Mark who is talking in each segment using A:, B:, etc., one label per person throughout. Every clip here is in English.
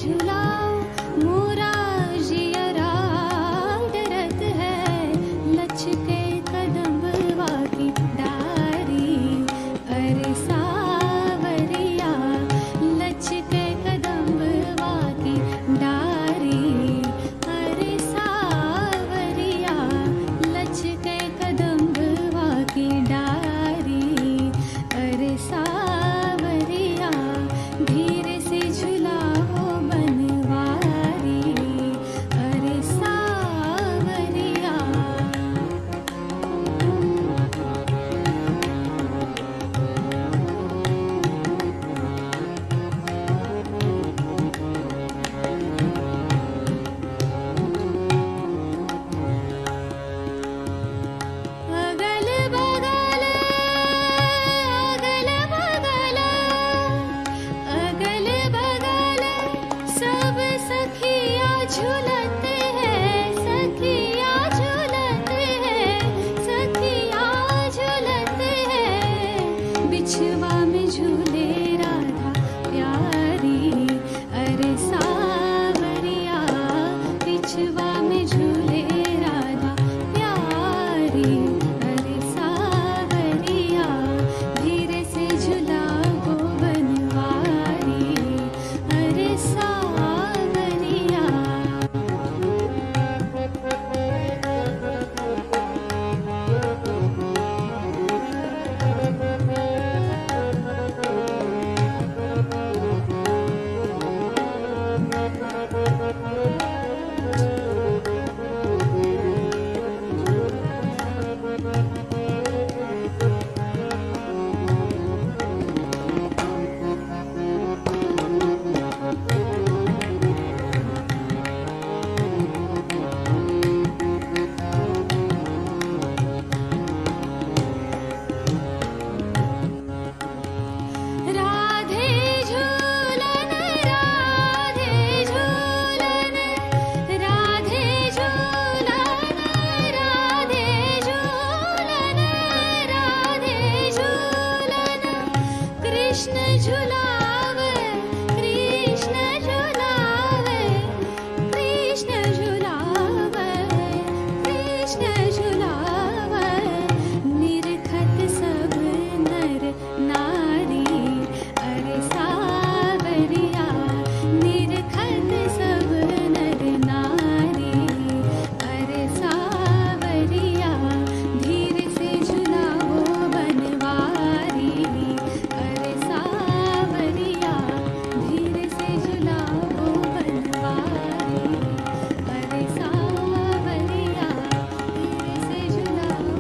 A: झुलाओ मोरा जियरा डरत है, लचके कदम्बवा की डारी। अरे सावरिया लचके कदम्बवा की डारी। अरे सावरिया लचके कदम्बवा की डारी। अरे सावरिया धीरे से झुलाओ बनवारी। अरे सावरिया अगल बगल अगल बगल अगल बगल सब सखिया झूलते हैं, सखिया झूलते हैं, सखिया झूलते हैं। बिछवा में झूले राधा प्यारी। अरे सावरिया बिछवा में झूले राधा प्यारी। अरे सावरिया धीरे से झुलाओ बनवारी। अरे सावरिया राधे झूलन राधे झूलन राधे झूलन राधे झूलन राधे झूलन। कृष्ण झुलावे कृष्ण झुलावे कृष्ण झुलावे कृष्ण झुलावे। निरखत सब नर नारी। अरे सावरिया निरखत सब नर नारी। अरे सावरिया धीरे से झुलाओ बनवारी। अरे सावरिया धीरे से झुलाओ बनवारी। अरे सावरिया धीरे से झुलाओ।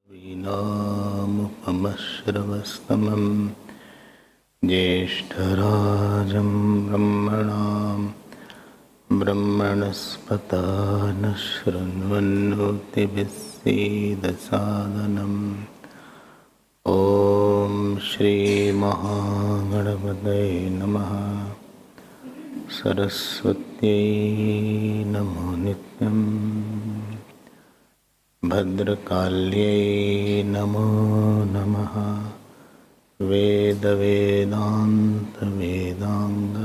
B: वीणामुपमश्रवस्तमं ज्येष्ठराजं ब्रह्मणां ब्रह्मणस्पत न शृण्वन्नोतिभिस्सीदसादनम्। ॐ श्रीमहागणपतये नमः। सरस्वत्यै नमो नित्यम्। भद्रकाल्यै नमो नमः। वेदवेदान्तवेदाङ्ग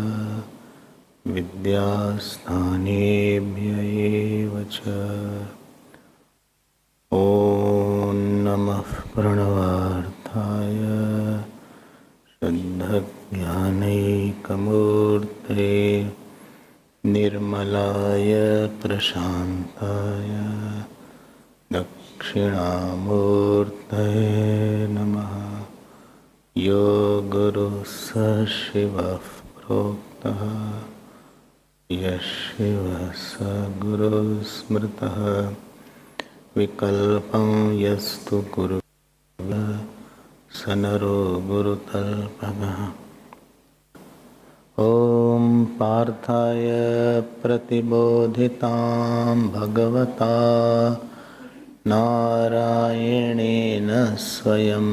B: विद्यास्थानेभ्य एव च। ॐ नमः प्रणवार्थाय शुद्धज्ञानैकमूर्तये निर्मलाय प्रशान्ताय दक्षिणामूर्तये नमः। यो गुरुः स शिवः प्रोक्तः, यः शिवः स गुरुः स्मृतः। विकल्पं यस्तु गुरुः स नरो गुरुतल्पः। ॐ पार्थाय प्रतिबोधितां भगवता नारायणेन स्वयं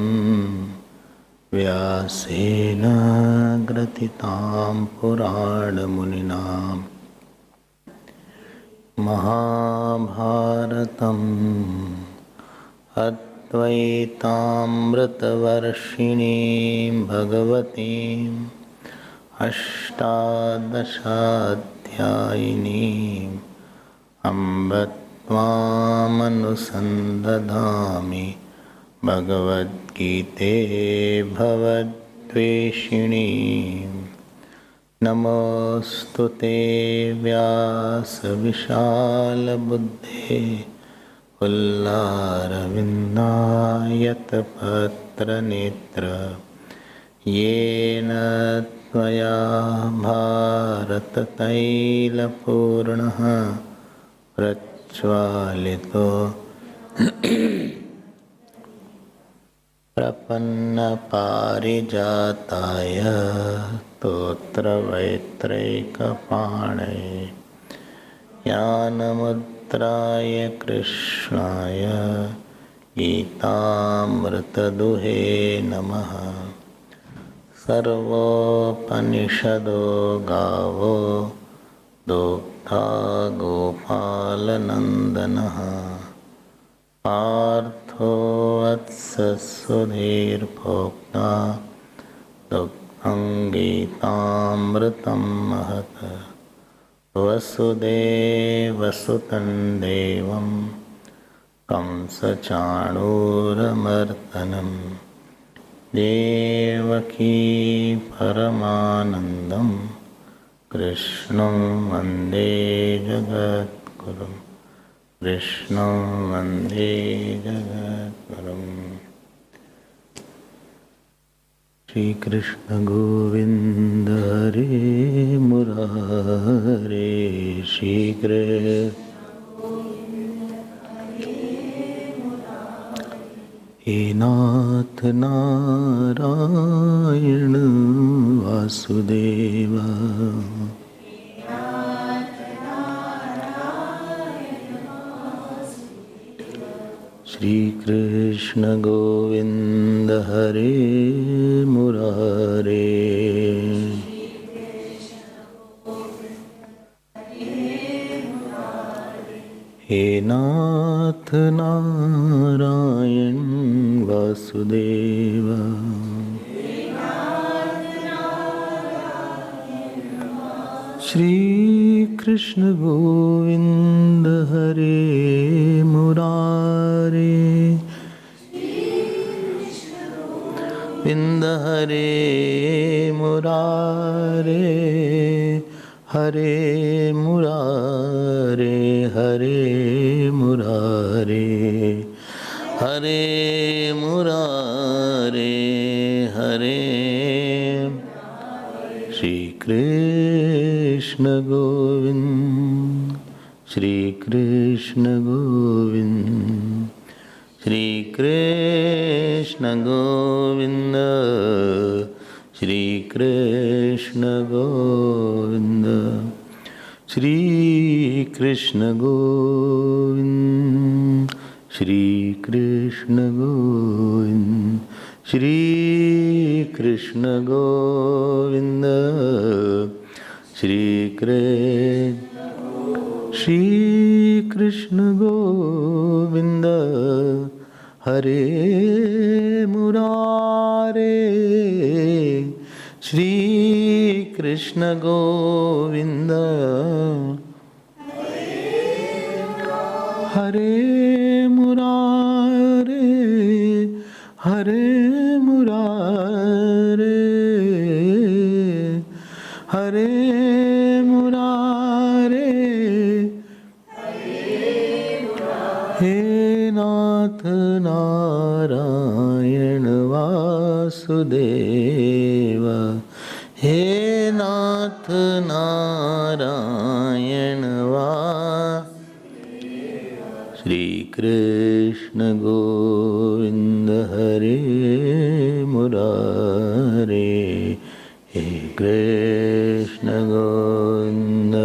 B: व्यासेन ग्रथितां पुराणमुनिना महाभारतं अद्वैतामृतवर्षिणीं भगवतीम् अष्टादशाध्यायिनीम् अम्ब त्वामनुसन्दधामि भगवद्गीते भवद्वेषिणीम् नमोऽस्तु ते व्यासविशालबुद्धे पुल्लारविन्दायतपत्रनेत्र येन त्वया भारततैलपूर्णः प्रज्वालितो प्रपन्नपारिजाताय स्तोत्रवैत्रैकपाणये ज्ञानमुद्राय कृष्णाय गीतामृतदुहे नमः। सर्वोपनिषदो गावो दोग्धा गोपालनन्दनः पार्थो वत्ससुधीर्भोक्ता दुग्धं गीतामृतं महत् वसुदेवसुतं देवं कंसचाणूरमर्दनं देवकी परमानन्दं कृष्णं वन्दे जगद्गुरुम् कृष्णं वन्दे जगद्गुरुम्। श्री कृष्ण गोविंद हरे मुरारे श्री कृष्ण हे नाथ नारायण वासुदेव श्री कृष्ण गोविंद हरे मुरारे हे नाथ नारायण वासुदेव श्री कृष्ण गोविंद हरे मुरारे विंद हरे मुरारे हरे मुरारे हरे मुरारे हरे मुरारे हरे श्री कृष्ण गोविंद श्री कृष्ण गोविंद श्री कृष्ण गोविंद श्री कृष्ण गोविंद श्री कृष्ण गोविंद श्री कृष्ण गोविंद श्री कृष्ण गोविंद श्री कृष्ण गोविंद हरे मुरारे श्री कृष्ण गोविंद हरे मुरारे हरे मुरारे हरे मुरारे हे नाथ नारायण वासुदेव हे नाथ नारायण श्री कृष्ण गोविंद हरे मुरारे हे कृष्ण गोविंद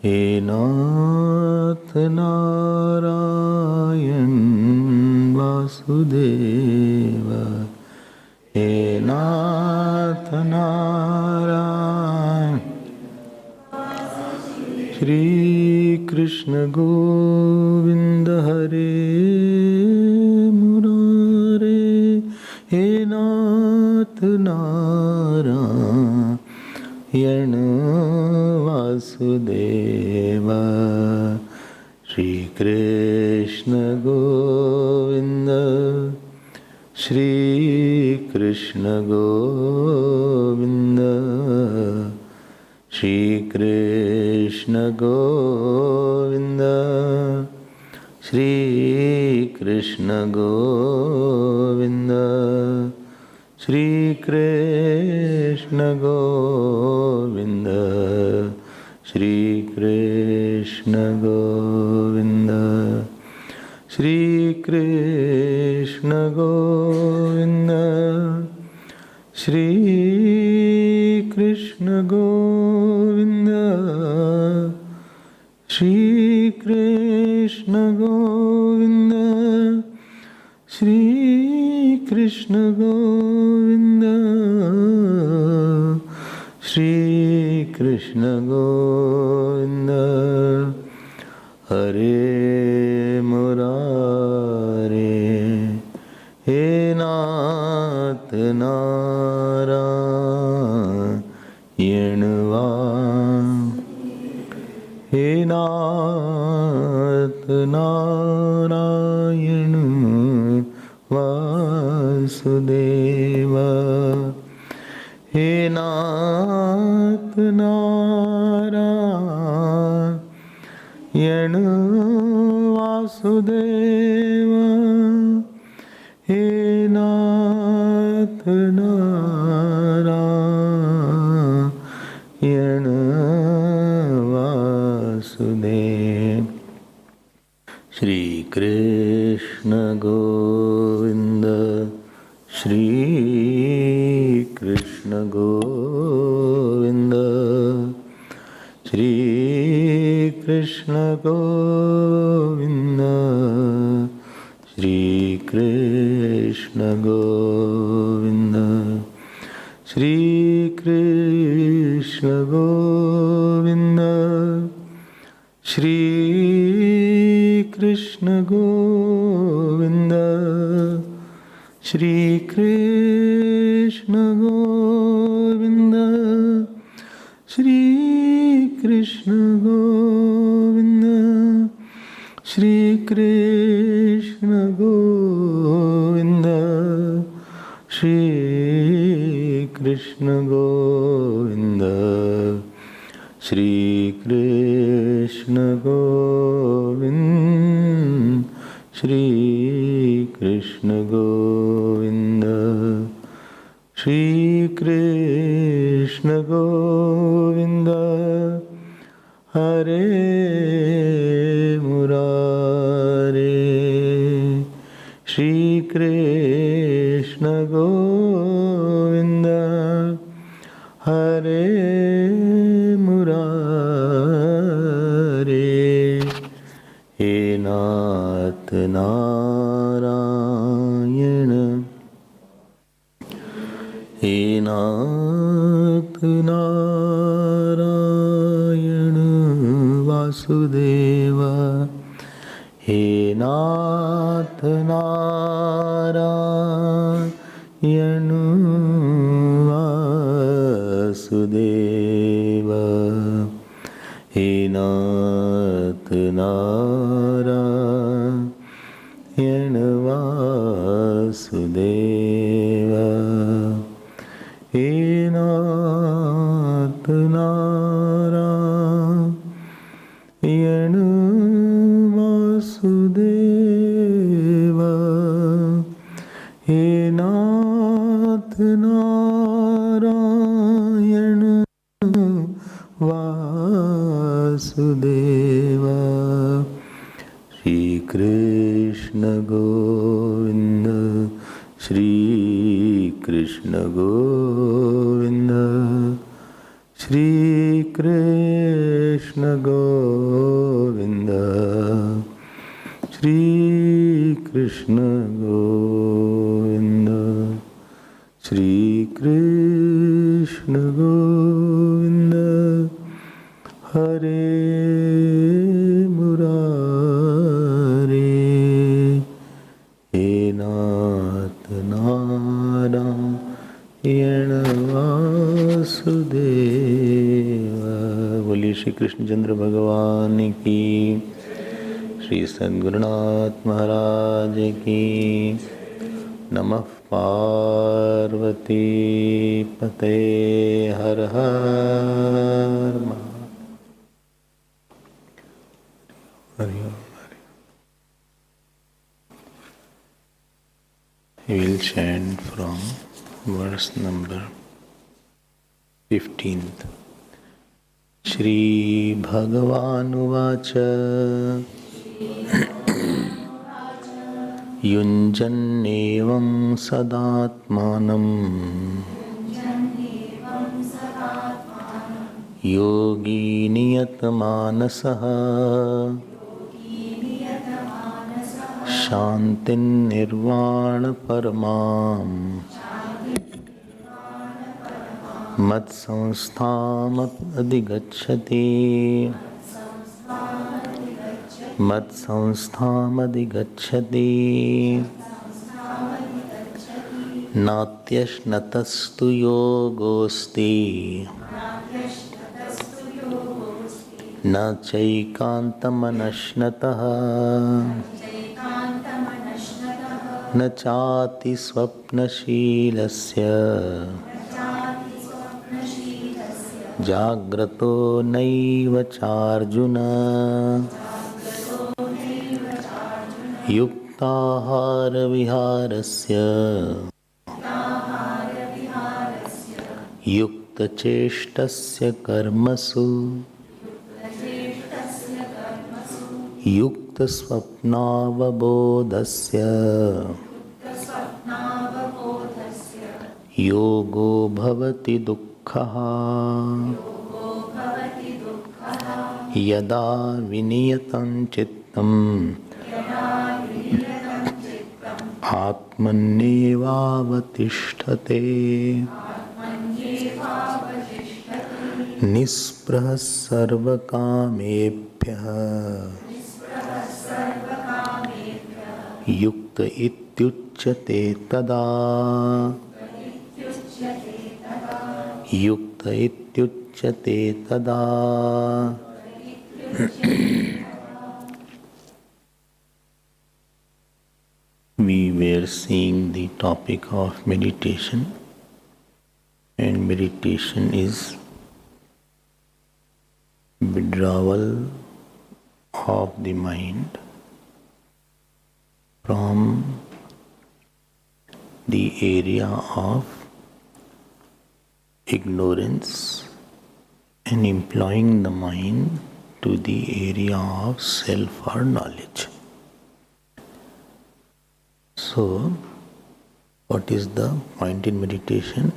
B: हे नाथ नारायण वासुदेव हे नाथ नारायण श्री कृष्ण गोविंद मुरारे हे नाथ नारायण वासुदेव श्री कृष्ण गोविंद श्री कृष्ण गोविंद श्री कृष्ण गोविंद श्री कृष्ण गोविंद श्री कृष्ण गोविंद श्री कृष्ण गोविंद श्री कृष्ण गोविंद श्री कृष्ण गोविंद श्री कृष्ण गोविंद श्री कृष्ण गोविंद श्री कृष्ण गोविंद हरे मुरारे हे नाथ नारायण हे नाथ नारायण वासुदेव हे नाथ नारायण वासुदेव हे नाथ नारायण वासुदेव श्री कृष्ण गोविंद श्री कृष्ण गोविंद श्री कृष्ण गोविंद श्री कृष्ण गोविंद श्री कृष्ण गोविंद श्री कृष्ण गोविंद श्री कृष्ण गोविंद श्री कृष्ण गोविंद श्री कृष्ण गोविंद श्री कृष्ण गोविंद श्री कृष्ण गोविंद श्री कृष्ण गोविंद श्री कृष्ण गोविंद हरे मुरारे श्री कृष्ण गोविंद हरे मुरारे हे नाथ नारायण हे नाथ नारायण वासुदेव हे नाथ नारायण वासुदेव हे नाथ नारायण वासुदेव हे नाथ नारायण वासुदेव हे नाथ नारायण वासुदेव श्री कृष्ण गोविंद श्री कृष्ण गोविंद श्री कृष्ण गोविंद श्री कृष्ण गोविंद श्री कृष्ण गोविंद हरे मुरारे कृष्णचंद्र भगवान की, श्री सद्गुरुनाथ महाराज की। नमः पार्वती पते, हर हर हरि ओम। We will chant from verse number 15th. Shri Bhagavanuvāca Yunjannevam sadatmanam yogi niyatmanasaha shantin nirvana paramam mat samsthamap adhigacchati mat samstham adhigacchati natyashnatastu yogosti na chaikantamanashnataha न चाति स्वप्नशीलस्य जाग्रतो नैव चार्जुन युक्ताहार विहारस्य युक्तचेष्टस्य कर्मसु युक्तस्वप्नावबोधस्य योगो भवति दुःखः यदा विनियतं चित्तम् आत्मन्येवावतिष्ठते निःस्पृहः सर्वकामेभ्यः युक्त इत्युच्यते तदा युक्त इत्युच्यते तदा। We were seeing the topic of meditation, and meditation is withdrawal of the mind from the area of ignorance and employing the mind to the area of self or knowledge. So, what is the point in meditation?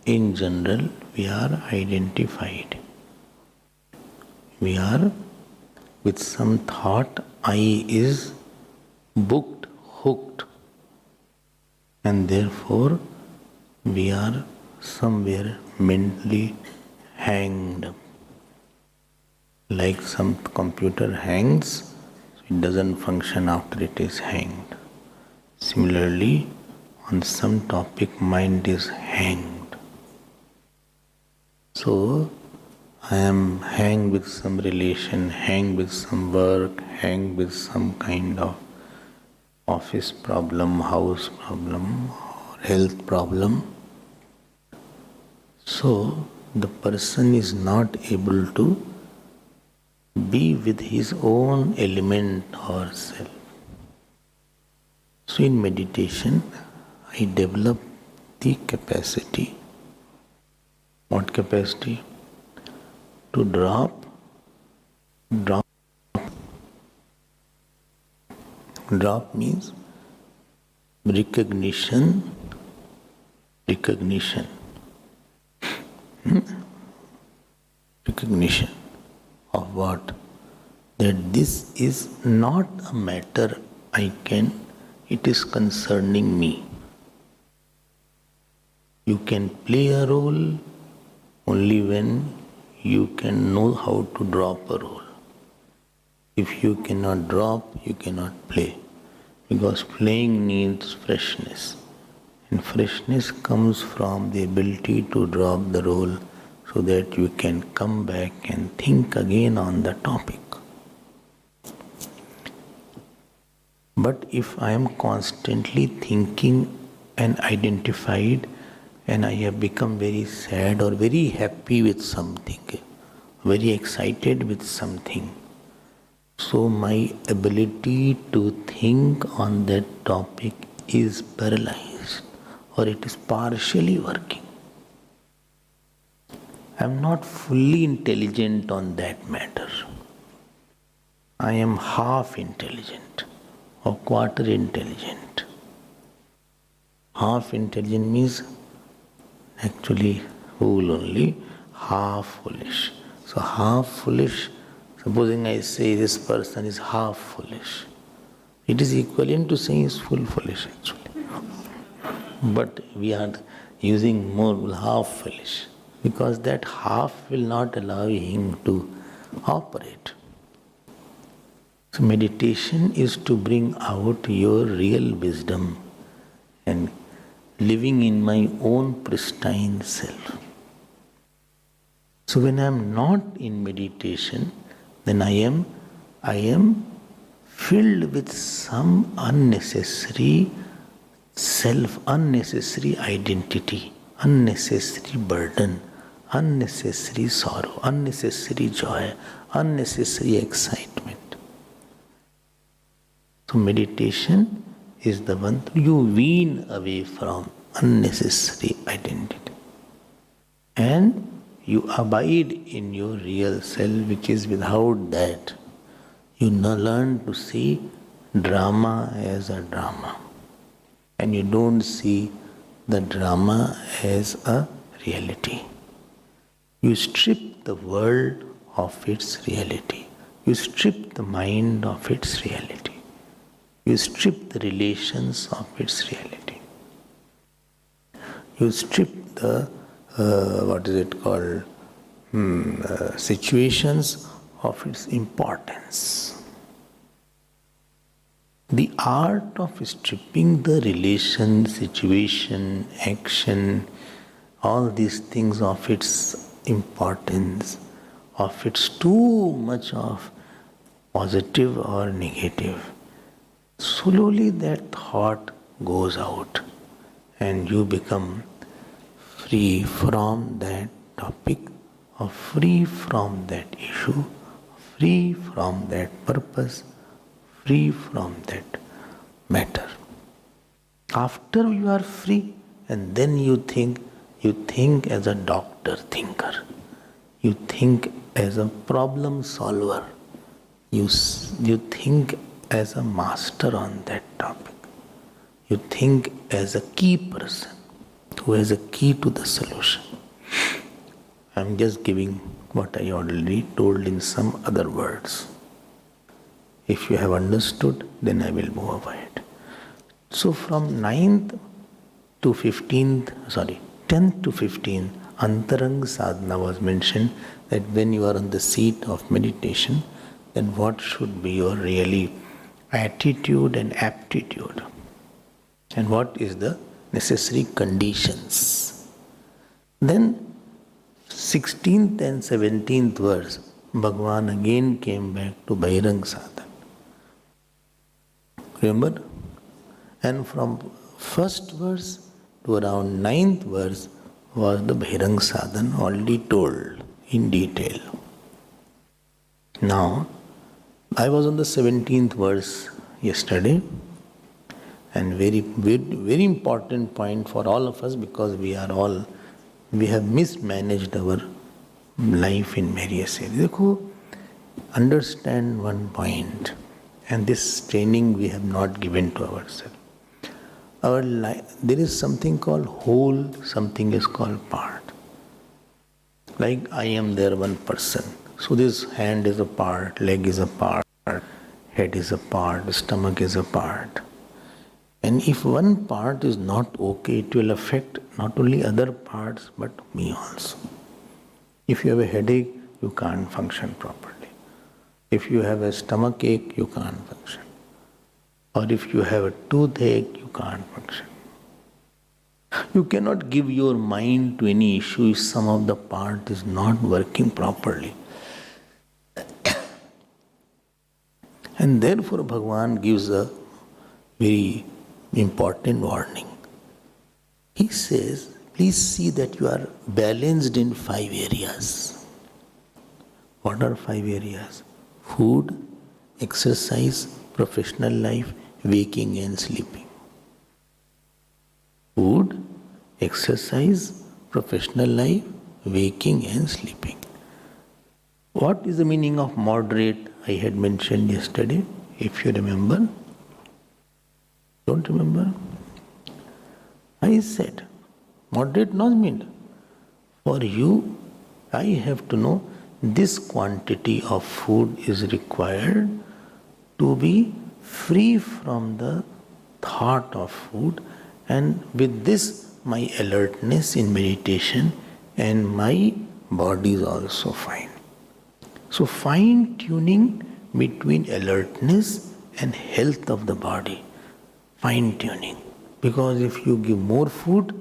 B: In general, we are identified. We are with some thought, I is booked, hooked, and therefore we are somewhere mentally hanged. Like some computer hangs, it doesn't function after it is hanged. Similarly, on some topic, mind is hanged. So, I am hanged with some relation, hanged with some work, hanged with some kind of office problem, house problem, or health problem. So, the person is not able to be with his own element or self. So, in meditation, I develop the capacity. What capacity? To drop. Drop means recognition. Recognition of what? That this is not a matter it is concerning me. You can play a role only when you can know how to drop a role. If you cannot drop, you cannot play. Because playing needs freshness. And freshness comes from the ability to drop the role so that you can come back and think again on the topic. But if I am constantly thinking and identified, and I have become very sad or very happy with something, very excited with something, so my ability to think on that topic is paralyzed, or it is partially working. I am not fully intelligent on that matter. I am half intelligent or quarter intelligent. Half intelligent means actually fool only, half foolish. So half foolish, supposing I say this person is half foolish, it is equivalent to saying is full foolish actually. But we are using more half foolish because that half will not allow him to operate. So meditation is to bring out your real wisdom and living in my own pristine self. So when I am not in meditation, then I am filled with some unnecessary self, unnecessary identity, unnecessary burden, unnecessary sorrow, unnecessary joy, unnecessary excitement. So meditation is the one you wean away from unnecessary identity. And you abide in your real self, which is without that. You learn to see drama as a drama. And you don't see the drama as a reality. You strip the world of its reality. You strip the mind of its reality. You strip the relations of its reality. You strip the, situations of its importance. The art of stripping the relation, situation, action, all these things of its importance, of its too much of positive or negative, slowly that thought goes out and you become free from that topic, or free from that issue, free from that purpose, free from that matter. After you are free, and then you think as a doctor thinker, you think as a problem solver, you think as a master on that topic, you think as a key person who has a key to the solution. I am just giving what I already told in some other words. If you have understood, then I will move ahead. So from 10th to 15th, Antarang Sadhana was mentioned, that when you are on the seat of meditation, then what should be your really attitude and aptitude, and what is the necessary conditions. Then 16th and 17th verse, Bhagavan again came back to Bhairang Sadhana. Remember? And from first verse to around 9th verse was the Bhairang Sadhana already told in detail. Now, I was on the 17th verse yesterday, and very important point for all of us, because we have mismanaged our life in various areas. Understand one point, and this training we have not given to ourselves. Our life, there is something called whole, something is called part. Like I am there one person. So this hand is a part, leg is a part, head is a part, stomach is a part. And if one part is not okay, it will affect not only other parts but me also. If you have a headache, you can't function properly. If you have a stomach ache, you can't function. Or if you have a toothache, you can't function. You cannot give your mind to any issue if some of the part is not working properly. And therefore Bhagavan gives a very important warning. He says, please see that you are balanced in 5 areas. What are 5 areas? Food, exercise, professional life, waking and sleeping. Food, exercise, professional life, waking and sleeping. What is the meaning of moderate? I had mentioned yesterday, if you remember. Don't remember? I said, moderate not mean. For you, I have to know this quantity of food is required to be free from the thought of food, and with this my alertness in meditation and my body is also fine. So fine tuning between alertness and health of the body. Fine tuning. Because if you give more food,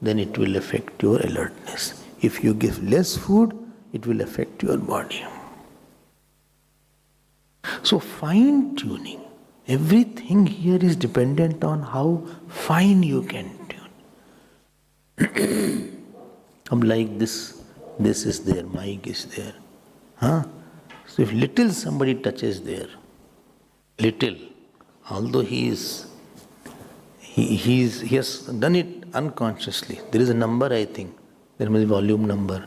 B: then it will affect your alertness. If you give less food, it will affect your body. So fine tuning. Everything here is dependent on how fine you can tune. Like this is there, mic is there. So if little somebody touches there, little, although he has done it unconsciously. There is a number, I think. There must be volume number.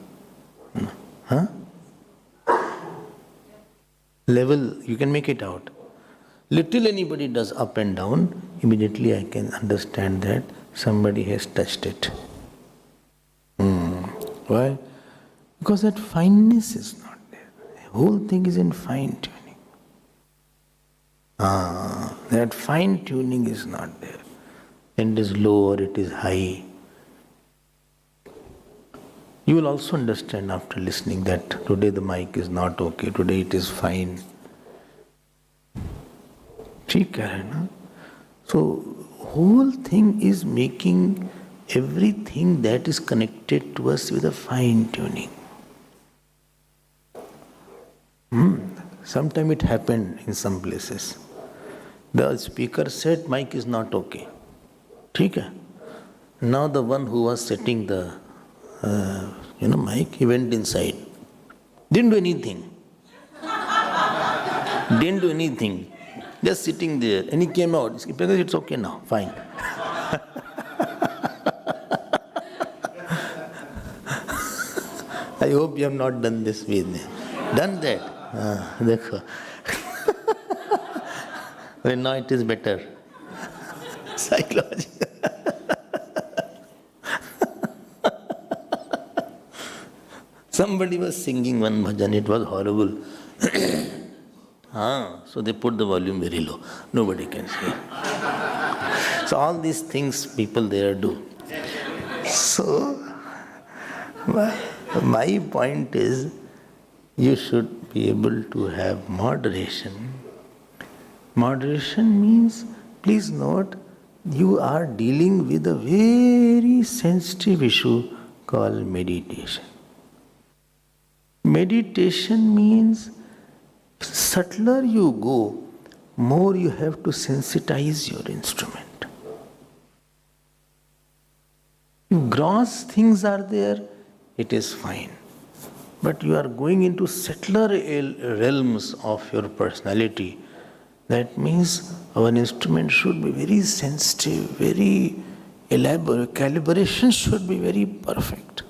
B: Level, you can make it out. Little anybody does up and down, immediately I can understand that somebody has touched it. Why? Because that fineness is not there. The whole thing is in fine tuning. That fine tuning is not there. It is low or it is high. You will also understand after listening that today the mic is not okay, today it is fine. ठीक है ना? So whole thing is making everything that is connected to us with a fine tuning. Sometime it happened in some places. The speaker said mic is not okay. ठीक है? Now the one who was setting the mic, he went inside. Didn't do anything. Didn't do anything. Just sitting there. And he came out. Because it's okay now. Fine. I hope you have not done this with me. Done that? Dekho. Well, now it is better. Psychology. Somebody was singing one bhajan, it was horrible. So they put the volume very low. Nobody can hear. So all these things people there do. So my point is, you should be able to have moderation. Moderation means, please note, you are dealing with a very sensitive issue called meditation. Meditation means subtler you go, more you have to sensitize your instrument. If gross things are there, it is fine. But you are going into subtler realms of your personality. That means our instrument should be very sensitive, very elaborate. Calibration should be very perfect.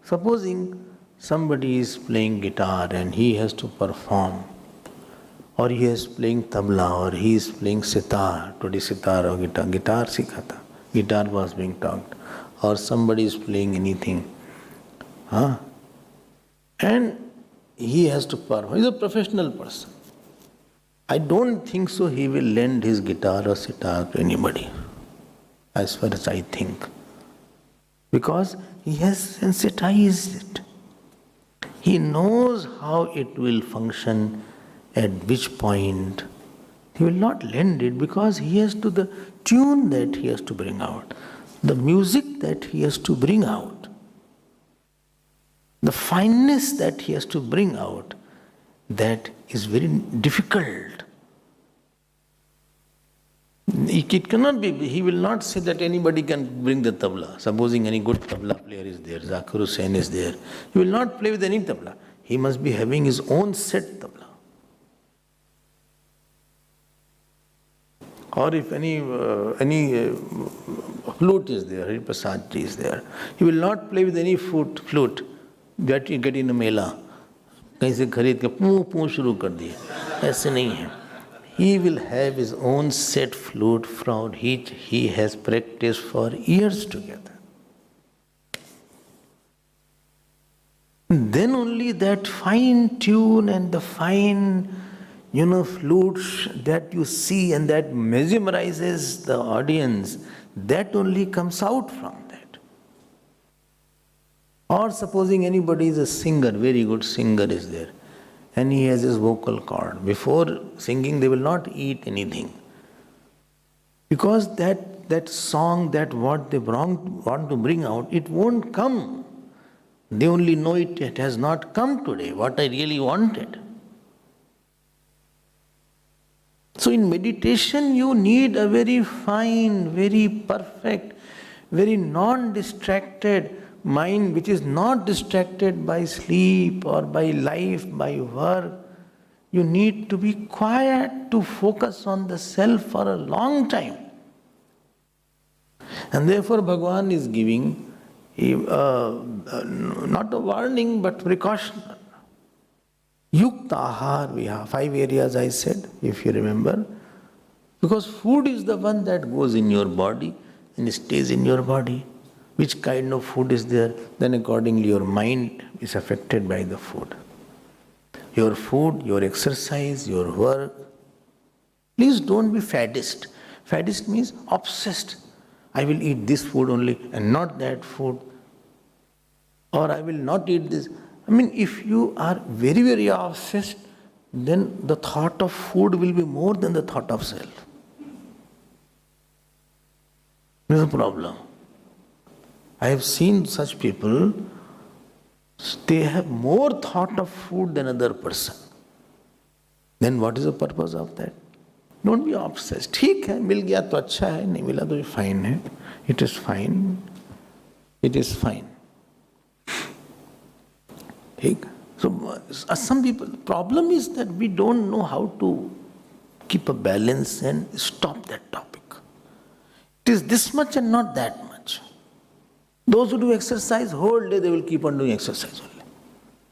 B: Supposing somebody is playing guitar and he has to perform, or he is playing tabla, or he is playing sitar, today sitar or guitar sikha tha, guitar was being taught, or somebody is playing anything, and he has to perform. He is a professional person. I don't think so he will lend his guitar or sitar to anybody, as far as I think. Because he has sensitized it. He knows how it will function, at which point, He will not lend it because he has to, the tune that he has to bring out, the music that he has to bring out, the fineness that he has to bring out, that is very difficult. It cannot be, he will not say that anybody can bring the tabla. Supposing any good tabla player is there, Zakir Hussain is there, he will not play with any tabla. He must be having his own set tabla. Or if any flute is there, Hari Prasad ji is there, he will not play with any flute that you get in a mela. कहीं से खरीद के पूँ पूँ शुरू कर दिए, ऐसे नहीं है. He will have his own set flute from which he has practiced for years together. Then only that fine tune and the fine, flutes that you see and that mesmerizes the audience, that only comes out from that. Or supposing anybody is a singer, very good singer is there, and he has his vocal cord. Before singing, they will not eat anything. Because that song, that what they want to bring out, it won't come. They only know it has not come today, what I really wanted. So in meditation, you need a very fine, very perfect, very non-distracted mind, which is not distracted by sleep or by life, by work. You need to be quiet to focus on the self for a long time. And therefore Bhagavan is giving not a warning but precaution. Yukta ahar, we have 5 areas I said, if you remember. Because food is the one that goes in your body and stays in your body. Which kind of food is there? Then accordingly your mind is affected by the food. Your food, your exercise, your work. Please don't be faddist. Faddist means obsessed. I will eat this food only and not that food. Or I will not eat this. If you are very, very obsessed, then the thought of food will be more than the thought of self. This is a problem. I have seen such people, they have more thought of food than other person. Then what is the purpose of that? Don't be obsessed. ठीक है, मिल गया तो अच्छा है, नहीं मिला तो fine है. It is fine. It is fine. So some people, the problem is that we don't know how to keep a balance and stop that topic. It is this much and not that much. Those who do exercise whole day, they will keep on doing exercise only.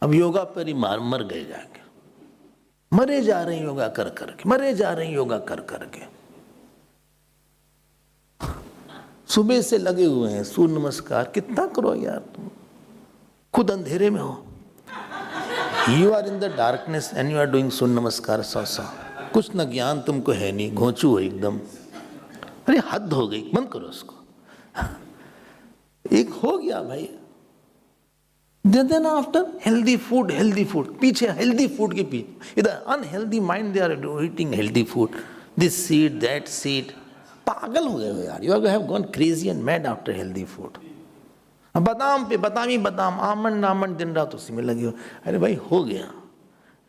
B: अब योगा पर ही मर गए जाके, मरे जा रहे हैं योगा कर करके, मरे जा रहे हैं योगा कर करके. सुबह से लगे हुए हैं सूर्य नमस्कार, कितना करो यार तुम, खुद अंधेरे में हो. You are in the darkness and you are doing सूर्य नमस्कार 100. कुछ न ज्ञान तुमको है नहीं, घोंचू हो एकदम. अरे हद हो गई, बंद करो उसको. एक हो गया भाई. Then after healthy food, पीछे healthy food के पीछे, इधर unhealthy mind they are eating healthy food, this seed, that seed. पागल हो गए हो यार. You have gone crazy and mad after healthy food. बादाम पे बादामी बादाम, आमंड दिन रात उसी में लगे हो. अरे भाई हो गया.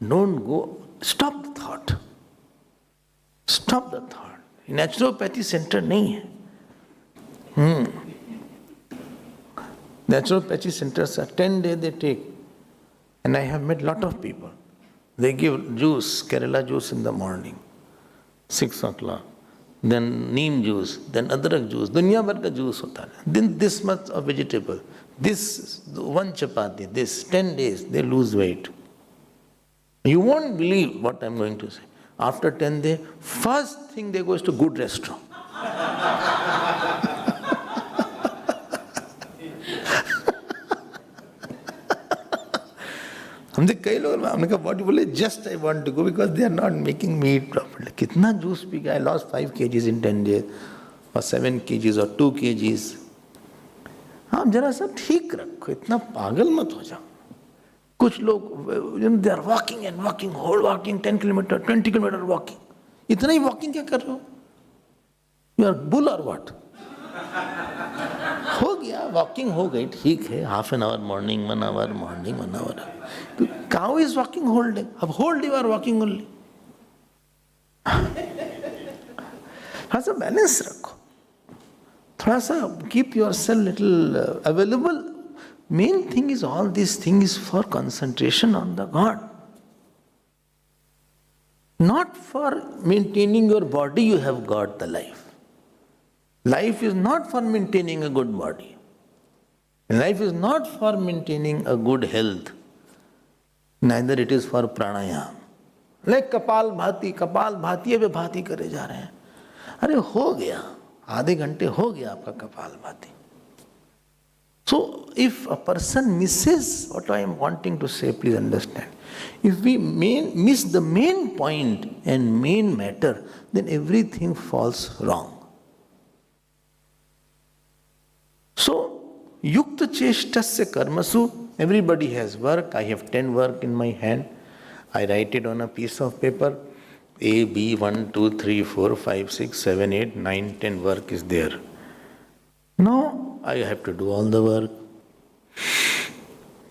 B: Don't go. Stop the thought. Stop the thought. Naturopathy center नहीं है. Naturopathy centers are 10 days they take. And I have met lot of people. They give juice, Kerala juice in the morning, 6 o'clock. Then neem juice, then adrak juice, दुनिया भर का juice होता है. Then this much of vegetable, this one chapati, this 10 days they lose weight. You won't believe what I'm going to say. After 10 days, first thing they go is to good restaurant. हमसे कई लोग, हमने कहा what you बोले, just I want to go because they are not making me eat properly. कितना juice P गया. I lost 5 kgs in 10 days or 7 kgs or 2 kgs. हाँ जरा सा ठीक रखो, इतना पागल मत हो जाओ. कुछ लोग they are walking and walking, whole walking 10 kilometer, 20 kilometer walking. इतना ही वॉकिंग क्या कर रहे हो? You are bull or what? हो गया, वॉकिंग हो गई, ठीक है, half an hour morning, 1 hour morning, 1 hour. Cow is walking whole day. अब whole day you are walking only. थोड़ा सा बैलेंस रखो, थोड़ा सा keep your self little available. Main thing is all this thing is for concentration on the God, not for maintaining your body. You have got the life. Life is not for maintaining a good body. Life is not for maintaining a good health. Neither it is for pranayam. Like कपाल भाती अबे भाती करे जा रहे हैं. अरे हो गया, आधे घंटे हो गया आपका कपाल भाती. So if a person misses what I am wanting to say, please understand. If we miss the main point and main matter, then everything falls wrong. So, yukta cheshtasya karmasu, everybody has work. I have 10 work in my hand. I write it on a piece of paper. A, B, 1, 2, 3, 4, 5, 6, 7, 8, 9, 10 work is there. Now, I have to do all the work.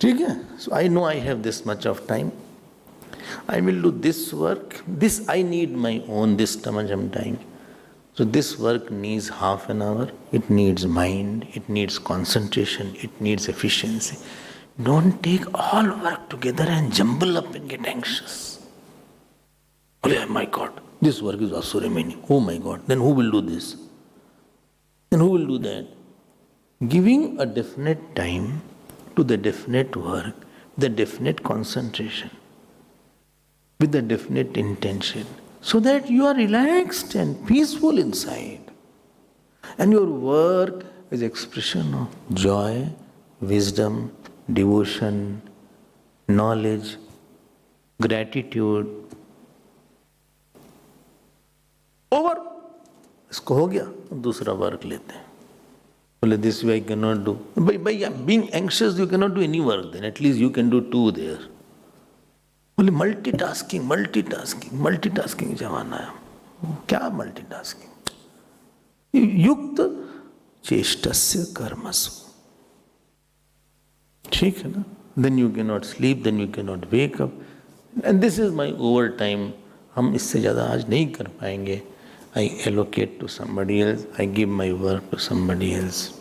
B: ठीक है? So I know I have this much of time. I will do this work. This I need my own this much of time. So this work needs half an hour. It needs mind. It needs concentration. It needs efficiency. Don't take all work together and jumble up and get anxious. Oh my God, this work is also remaining. Oh my God, then who will do this? Then who will do that? Giving a definite time to the definite work, the definite concentration, with the definite intention, so that you are relaxed and peaceful inside. And your work is expression of joy, wisdom, devotion, knowledge, gratitude. Over. इसको हो गया, दूसरा work लेते हैं. Well, this way I cannot do. By being anxious, you cannot do any work then. At least you can do 2 there. Only multitasking जमाना है. क्या multitasking? युक्त चेष्टस्य कर्मसु. ठीक है ना? Then you cannot sleep, then you cannot wake up. And this is my overtime. हम इससे ज़्यादा आज नहीं कर पाएंगे. I allocate to somebody else, I give my work to somebody else.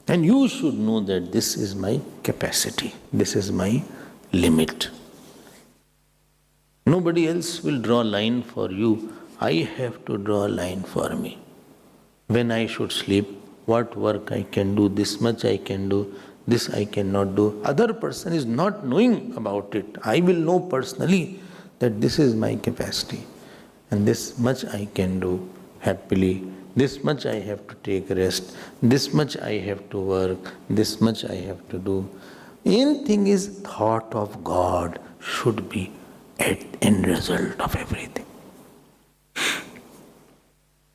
B: And you should know that this is my capacity, this is my limit. Nobody else will draw a line for you. I have to draw a line for me. When I should sleep, what work I can do, this much I can do, this I cannot do. Other person is not knowing about it. I will know personally that this is my capacity. And this much I can do happily, this much I have to take rest, this much I have to work, this much I have to do. Anything is thought of God should be at end result of everything.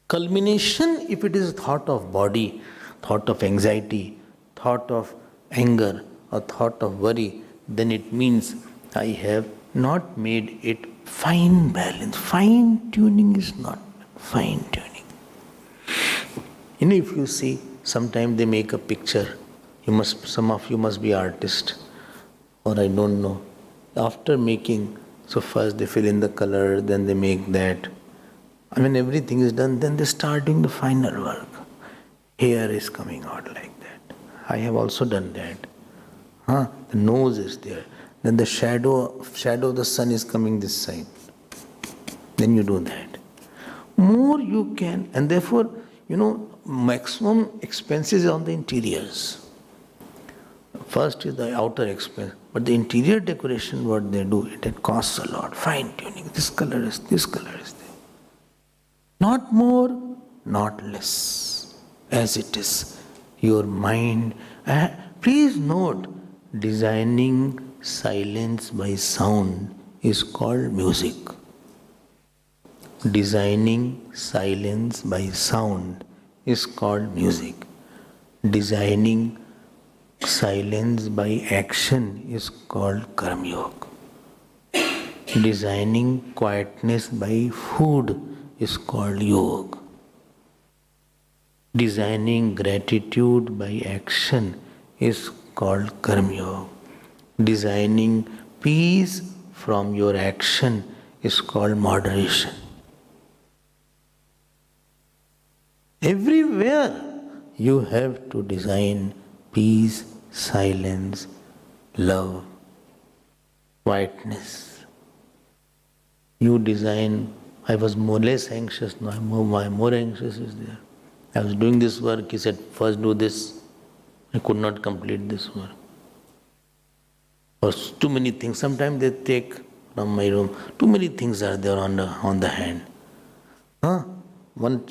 B: Culmination, if it is thought of body, thought of anxiety, thought of anger or thought of worry, then it means I have not made it fine balance. Fine tuning is not fine tuning. You know, if you see, sometimes they make a picture. Some of you must be artists, or I don't know. After making, so first they fill in the color, then they make that. And when everything is done, then they start doing the final work. Hair is coming out like that. I have also done that. The nose is there. Then the shadow of the sun is coming this side. Then you do that. More you can, and therefore, maximum expenses on the interiors. First is the outer expense, but the interior decoration, what they do, it costs a lot. Fine tuning. This color is there. Not more, not less. As it is. Your mind. Please note, designing silence by sound is called music. Designing silence by sound is called music. Designing silence by action is called karma yoga. Designing quietness by food is called yoga. Designing gratitude by action is called karma yoga. Designing peace from your action is called moderation. Everywhere you have to design peace, silence, love, quietness. You design, I was less anxious, now more anxious is there. I was doing this work, he said, first do this. I could not complete this work. Or too many things. Sometimes they take from my room, too many things are there on the hand.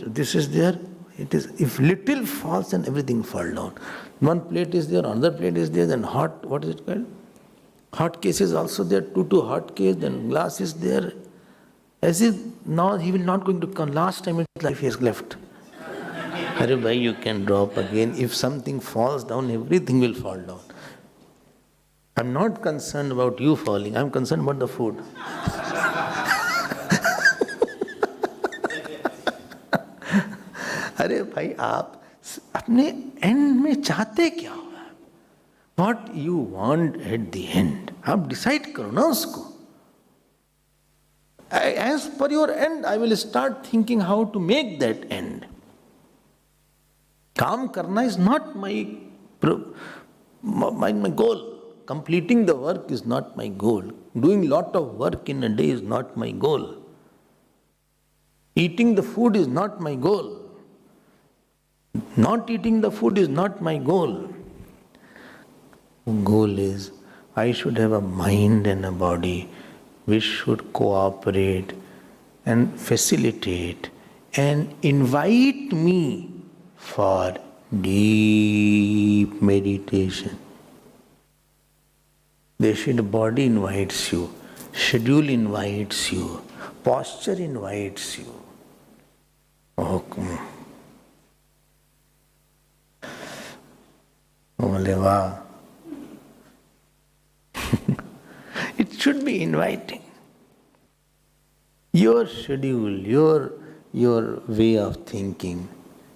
B: This is there, it is, if little falls and everything fall down. One plate is there, another plate is there, then hot, what is it called? Hot case is also there, two hot case, then glass is there. As if now he will not going to come. Last time in his life he has left. Arey bhai, you can drop again. If something falls down, everything will fall down. I'm not concerned about you falling, I'm concerned about the food. अरे भाई आप अपने and में चाहते क्या हो? What you want at the end, आप decide करो ना उसको. As per your end, I will start thinking how to make that end. काम करना is not my goal. Completing the work is not my goal. Doing lot of work in a day is not my goal. Eating the food is not my goal. Not eating the food is not my goal. Goal is, I should have a mind and a body which should cooperate and facilitate and invite me for deep meditation. The body invites you, schedule invites you, posture invites you. Oh, wow. It should be inviting. Your schedule, your way of thinking,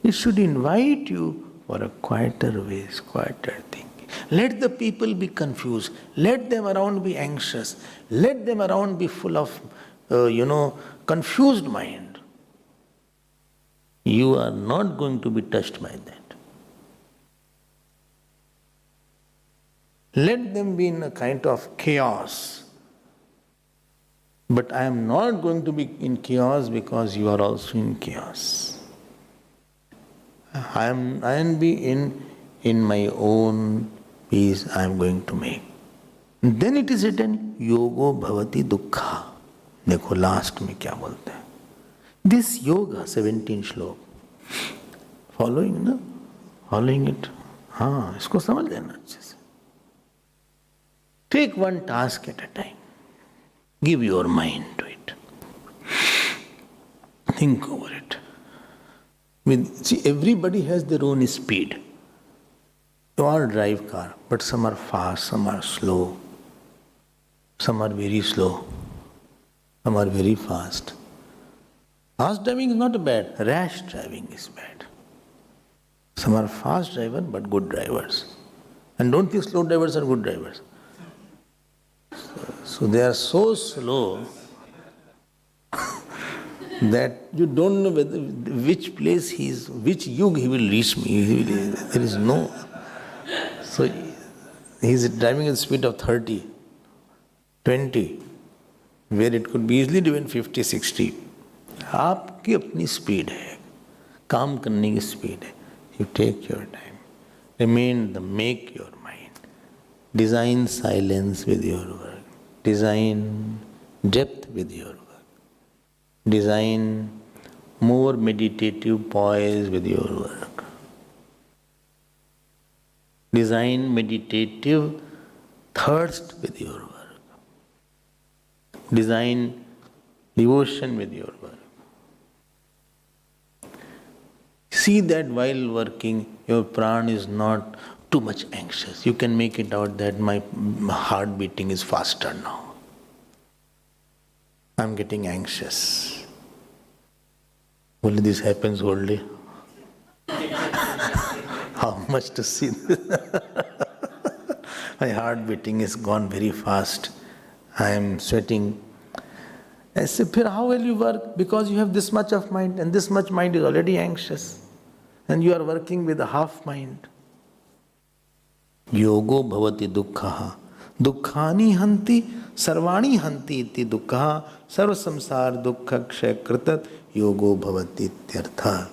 B: it should invite you for a quieter ways, quieter thinking. Let the people be confused. Let them around be anxious. Let them around be full of, confused mind. You are not going to be touched by that. Let them be in a kind of chaos. But I am not going to be in chaos because you are also in chaos. I am be in my own peace I am going to make. And then it is written, Yogo Bhavati Dukkha. देखो last में क्या बोलते हैं. This yoga, 17 श्लोक. Following, ना? Following it. हाँ, इसको समझ लेना अच्छे से. Take one task at a time. Give your mind to it. Think over it. See, everybody has their own speed. You all drive car, but some are fast, some are slow, some are very slow, some are very fast. Fast driving is not bad, rash driving is bad. Some are fast drivers but good drivers. And don't think slow drivers are good drivers. So they are so slow that you don't know which place which yug he will reach me. There is no. So he is driving at the speed of 30, 20, where it could be easily driven 50, 60. आपकी अपनी speed है, काम करने की speed है. You take your time. Make your mind. Design silence with your work. Design depth with your work. Design more meditative poise with your work. Design meditative thirst with your work. Design devotion with your work. See that while working, your pran is not too much anxious. You can make it out that my heart beating is faster now. I'm getting anxious. Only this happens whole day. How much to see this? My heart beating is gone very fast. I am sweating. I say, how will you work? Because you have this much of mind, and this much mind is already anxious. And you are working with a half mind. Yogo bhavati dukkha. Dukkhani hanti sarvani hanti iti dukkha. Sarva samsar dukkha kshay kritat yogo bhavati ityartha.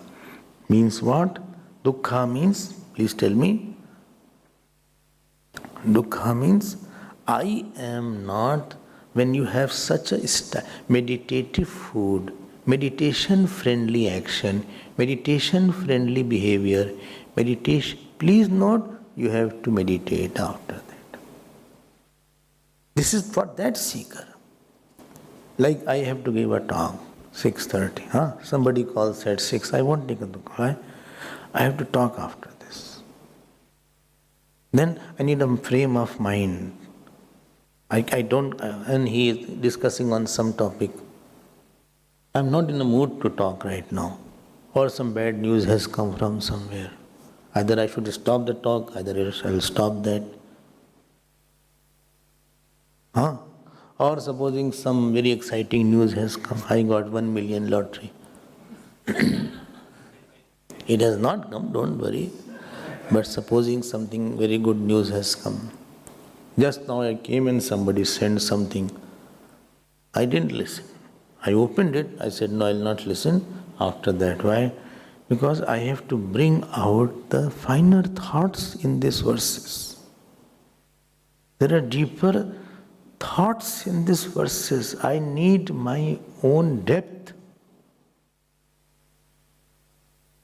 B: Means what? Dukkha means, please tell me. Dukkha means, I am not, when you have such a meditative food, meditation friendly action, meditation friendly behavior, meditation, please note, you have to meditate after that. This is for that seeker. Like I have to give a talk, 6:30. Somebody calls at 6, I won't take a talk. I have to talk after this. Then I need a frame of mind. I don't, and he is discussing on some topic. I'm not in the mood to talk right now. Or some bad news has come from somewhere. Either I should stop the talk, either I will stop that. Or supposing some very exciting news has come, I got 1 million lottery. It has not come, don't worry. But supposing something very good news has come. Just now I came and somebody sent something. I didn't listen. I opened it, I said, no, I will not listen after that. Why? Because I have to bring out the finer thoughts in these verses. There are deeper thoughts in these verses. I need my own depth.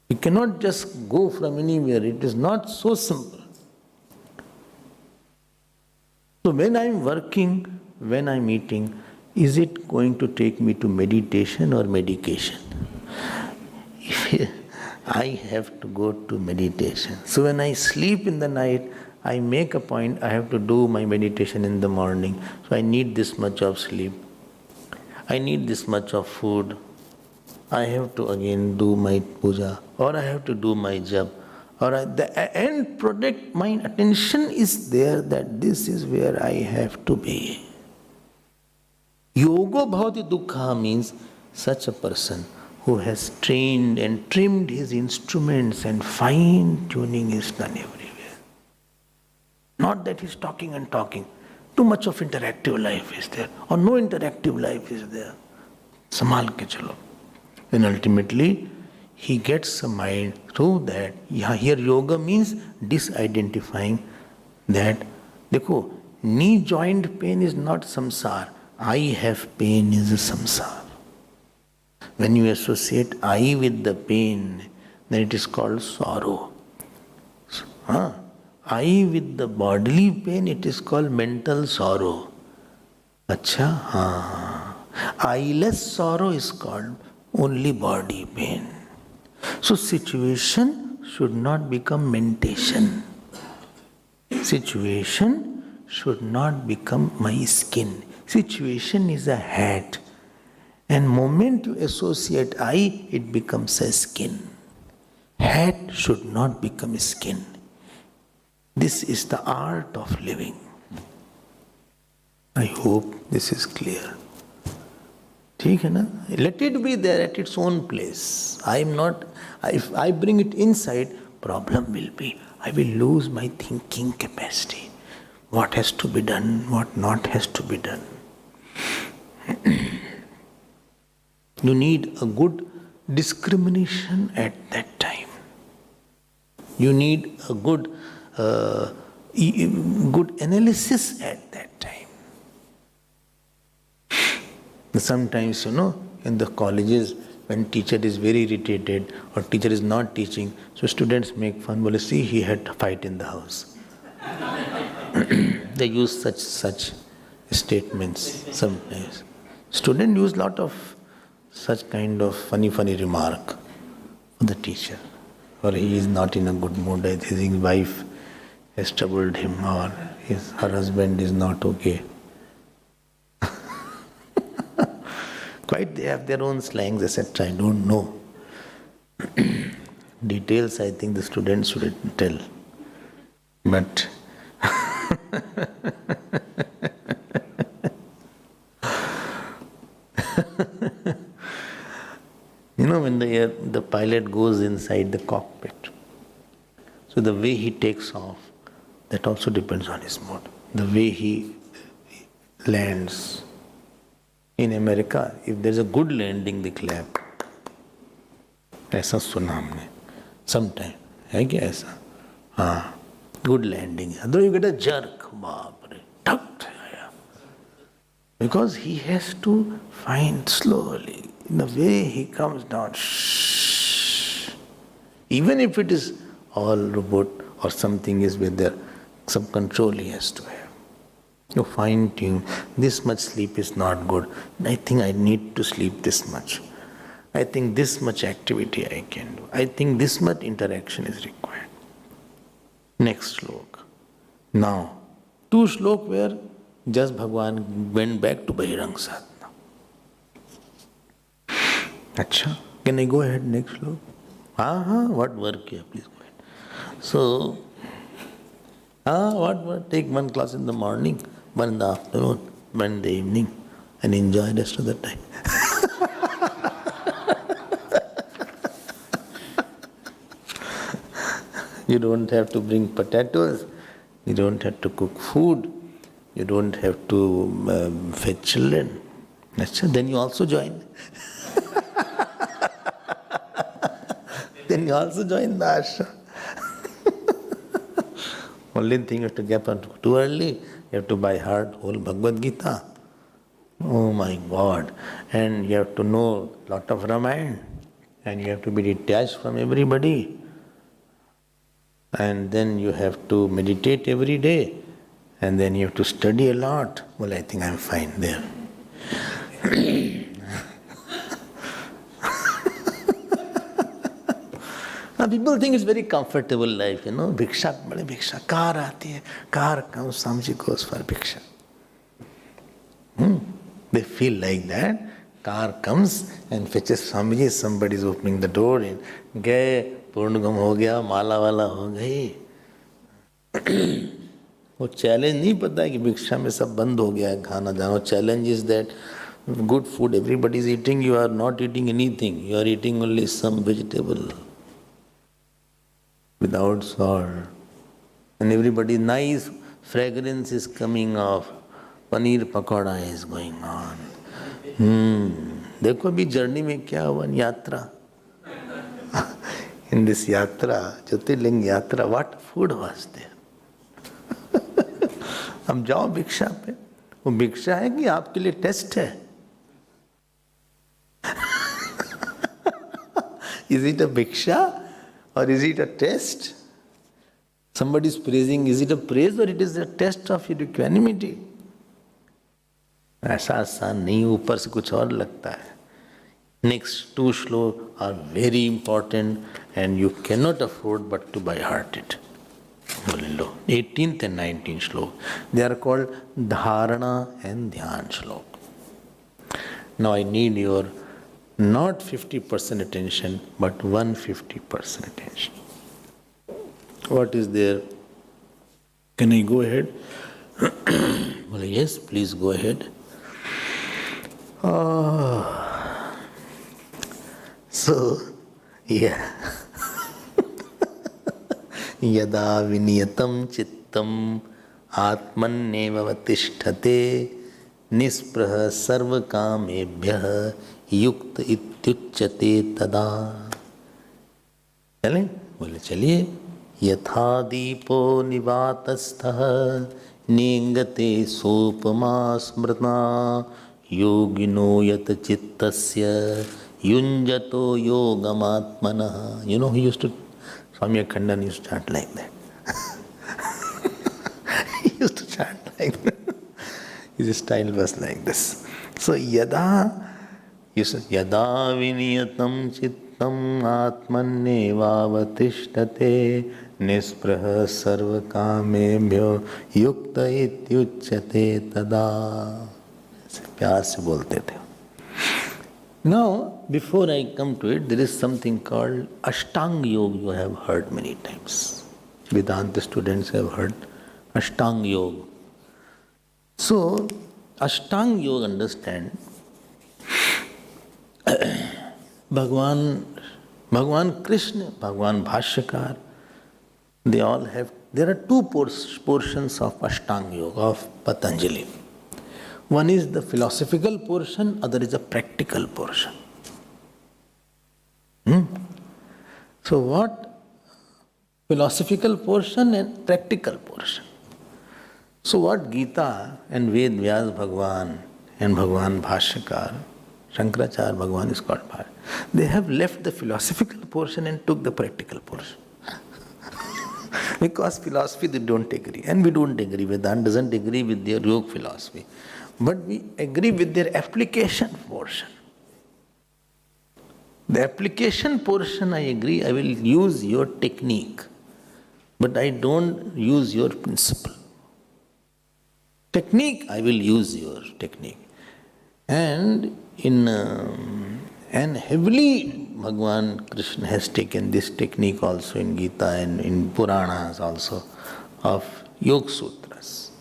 B: You cannot just go from anywhere. It is not so simple. So when I am working, when I am eating, is it going to take me to meditation or medication? I have to go to meditation. So when I sleep in the night, I make a point, I have to do my meditation in the morning. So I need this much of sleep. I need this much of food. I have to again do my puja, or I have to do my jap. Or the end product, my attention is there that this is where I have to be. Yoga bhavati dukkha means such a person who has trained and trimmed his instruments and fine tuning is done everywhere. Not that he's talking and talking. Too much of interactive life is there, or no interactive life is there. Samal ke chalo. And ultimately, he gets a mind through that. Here yoga means disidentifying that. Dekho, knee joint pain is not samsar. I have pain is a samsar. When you associate I with the pain, then it is called sorrow. I with the bodily pain, it is called mental sorrow. Acha, I-less sorrow is called only body pain. So situation should not become mentation. Situation should not become my skin. Situation is a hat. And moment you associate I, it becomes a skin. Hat should not become a skin. This is the art of living. I hope this is clear. ठीक है ना? Let it be there at its own place. I am not, if I bring it inside, problem will be, I will lose my thinking capacity. What has to be done, what not has to be done. You need a good discrimination at that time. You need a good analysis at that time. Sometimes, in the colleges, when teacher is very irritated or teacher is not teaching, so students make fun. Well, see, he had a fight in the house. They use such statements sometimes. Students use lot of such kind of funny remark for the teacher. Or he is not in a good mood. I think his wife has troubled him, or her husband is not okay. Might they have their own slangs, etc. I don't know. Details I think the students shouldn't tell. But when the pilot goes inside the cockpit, so the way he takes off, that also depends on his mood. The way he lands. In America, if there's a good landing, they clap. ऐसा सुना हमने. Sometime. है क्या ऐसा? हाँ. Good landing. Otherwise you get a jerk. बाप रे. Tucked. Because he has to find slowly. In the way he comes down. Shh. Even if it is all robot or something is with there, some control he has to have. You fine tune. This much sleep is not good. I think I need to sleep this much. I think this much activity I can do. I think this much interaction is required. Next slok. Now, 2 slok where just Bhagwan went back to Bahirang Sadhana. Acha, can I go ahead next slok? What work here? Please go ahead. So, what work? Take 1 class in the morning, 1 in the afternoon, 1 in the evening, and enjoy the rest of the time. You don't have to bring potatoes, you don't have to cook food, you don't have to fetch children. Then you also join. Then you also join the ashram. Only thing you have to get up too early, you have to by heart whole Bhagavad Gita. Oh my God. And you have to know lot of Ramayana. And you have to be detached from everybody. And then you have to meditate every day. And then you have to study a lot. Well, I think I'm fine there. Now people think it's very comfortable life, Bhiksha, car aati hai, car comes, Swamiji goes for Bhiksha. They feel like that. Car comes and fetches Swamiji, somebody is opening the door and gaye, पूर्णगम हो गया, माला वाला हो गई. वो challenge नहीं पता है कि भिक्षा में सब बंद हो गया है खाना जाना. Challenge is that good food everybody is eating, you are not eating anything, you are eating only some vegetable without salt. And everybody, nice fragrance is coming off. Paneer pakoda is going on. देखो अभी journey में क्या हुआ, यात्रा. In this yatra, Jyotirling yatra, what food was there? हम जाओ भिक्षा पे, वो भिक्षा है कि आपके लिए टेस्ट है? Is it a भिक्षा or is it a test? Somebody is praising, is it a praise or it is a test of your equanimity? ऐसा आसान नहीं, ऊपर से कुछ और लगता है. Next 2 shlokas are very important and you cannot afford but to by heart it. 18th and 19th shlok. They are called Dharana and Dhyan shlok. Now I need your not 50% attention but 150% attention. What is there? Can I go ahead? Well, yes, please go ahead. यदा विनियतं चित्तम् आत्मन्नेव अवतिष्ठते निस्पृह सर्वकामेभ्यः युक्त इत्युच्यते तदा. चलें? बोले चलिए. यथा दीपो निवातस्थः नेङ्गते सोपमा स्मृता योगिनो यत चित्तस्य युञ्जतो योगमात्मनः. You know, he used to, Swami Abhedananda used to chant like that. He used to chant like that. His style was like this. So, yada viniyatam chittam atmannevavatishtete nispraha sarvakamebhyo yukta ityuchyate tada. प्यार से बोलते थे. Now, before I come to it, there is something called Ashtang Yoga. You have heard many times. Vedanta students have heard Ashtang Yoga. So, Ashtang Yoga, understand, Bhagwan Krishna, Bhagwan Bhashyakar, they all have, there are two portions of Ashtang Yoga of Patanjali. One is the philosophical portion, other is the practical portion. So what? Philosophical portion and practical portion. So what Gita and Ved Vyas Bhagwan and Bhagwan Bhashyakar, Shankaracharya Bhagwan is called Bhashyakar, they have left the philosophical portion and took the practical portion. Because philosophy they don't agree, and we don't agree. Vedanta doesn't agree with their yoga philosophy. But we agree with their application portion. The application portion, I agree, I will use your technique, but I don't use your principle. Technique, I will use your technique. And and heavily Bhagwan Krishna has taken this technique also in Gita and in Puranas also of Yoga Sutras.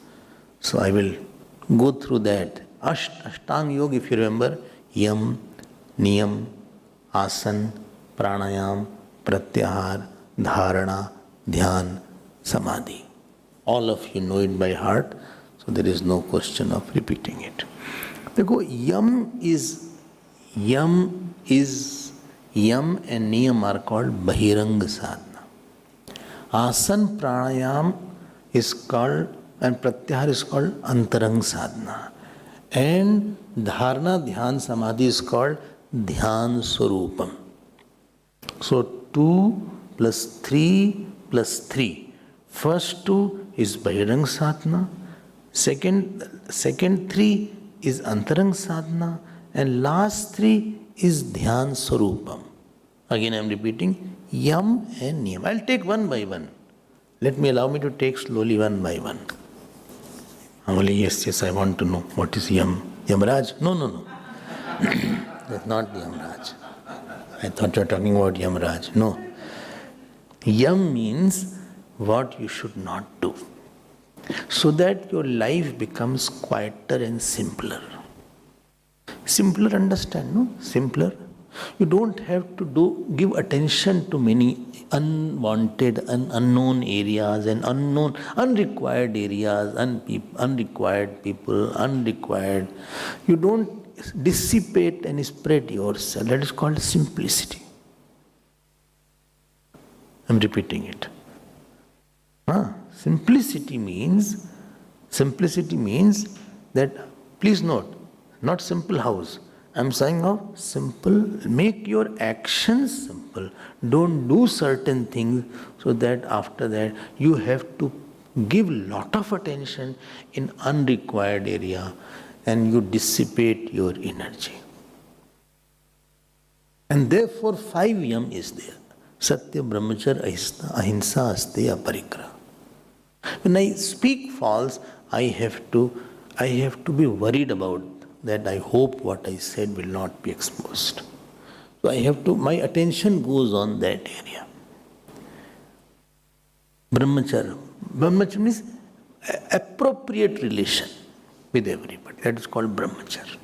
B: So I will go through that. Ashtang Yoga, if you remember, Yam, Niyam, Asan, Pranayam, Pratyahar, Dharana, Dhyan, Samadhi. All of you know it by heart, so there is no question of repeating it. Yam and Niyam are called Bahiranga Sadhana. Asan, Pranayam is called, and Pratyahar is called Antarang Sadhana. And Dharana, Dhyan, Samadhi is called Dhyan Swarupam. So 2 plus 3 plus 3. First 2 is Bahirang Sadhana, second 3 is Antarang Sadhana, and last 3 is Dhyan Swarupam. Again I am repeating, Yam and Niyam. I will take one by one. Allow me to take slowly one by one. Only yes, I want to know what is Yam. Yamraj? No. That's not Yamraj. I thought you were talking about Yamraj. No. Yam means what you should not do, so that your life becomes quieter and simpler. Simpler, understand, no? Simpler. You don't have to give attention to many unwanted and unknown areas and unrequired areas, unrequired people, You don't dissipate and spread yourself. That is called simplicity. I am repeating it. Simplicity means that, please note, not simple house. I am saying now simple, make your actions simple. Don't do certain things so that after that you have to give lot of attention in unrequired area and you dissipate your energy. And therefore 5 Yam is there. Satya, Brahmacharya, Ahimsa, Asteya, Parigraha. When I speak false, I have to be worried about that. I hope what I said will not be exposed. So my attention goes on that area. Brahmacharya. Brahmacharya means appropriate relation with everybody. That is called Brahmacharya.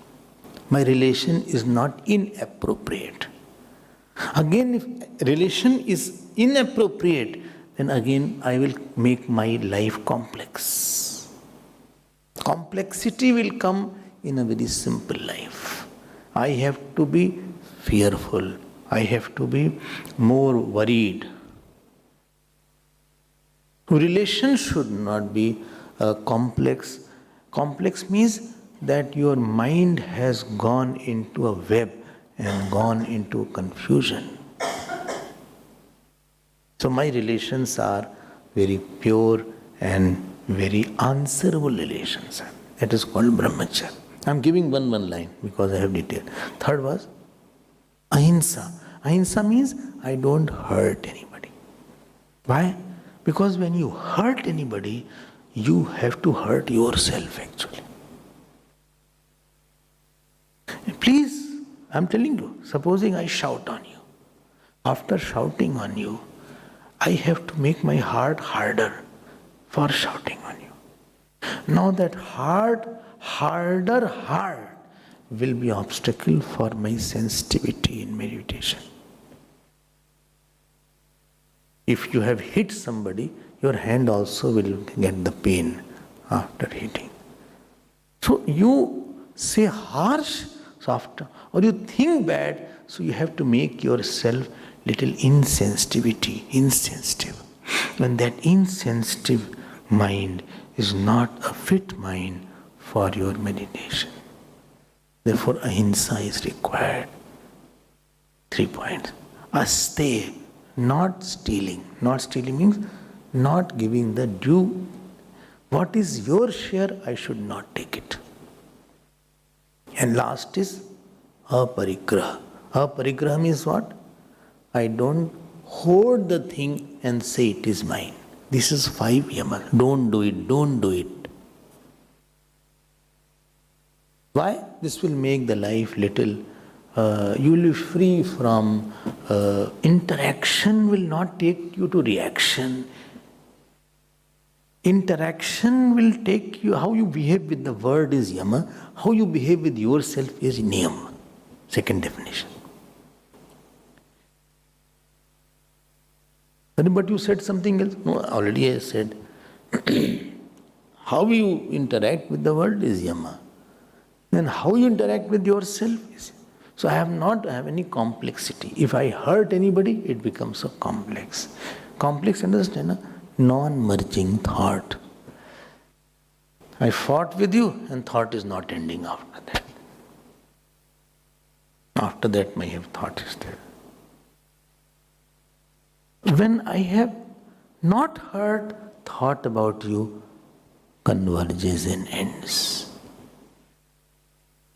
B: My relation is not inappropriate. Again, if relation is inappropriate, then again I will make my life complex. Complexity will come in a very simple life. I have to be fearful. I have to be more worried. Relation should not be complex. Complex means that your mind has gone into a web and gone into confusion. So my relations are very pure and very answerable relations. That is called Brahmacharya. I am giving one line because I have detail. Third was Ahimsa. Ahimsa means I don't hurt anybody. Why? Because when you hurt anybody, you have to hurt yourself actually. Please, I'm telling you, supposing I shout on you. After shouting on you, I have to make my heart harder for shouting on you. Now that harder heart will be obstacle for my sensitivity in meditation. If you have hit somebody, your hand also will get the pain after hitting. So you say harsh, soft, or you think bad, so you have to make yourself little insensitive. And that insensitive mind is not a fit mind for your meditation. Therefore, ahimsa is required. 3 points. Aste, not stealing. Not stealing means not giving the due. What is your share, I should not take it. And last is aparigraha. Aparigraha means what? I don't hoard the thing and say it is mine. This is 5 yamas. Don't do it, don't do it. Why? This will make the life little, you will be free from interaction, will not take you to reaction. Interaction will take you, how you behave with the word is yama, how you behave with yourself is niyam. Second definition. But you said something else. No, already I said. How you interact with the world is yama. Then how you interact with yourself is. So I have any complexity. If I hurt anybody, it becomes so complex. Complex, understand? Na? Non-merging thought. I fought with you and thought is not ending after that. After that my thought is there. When I have not heard thought about you, converges and ends.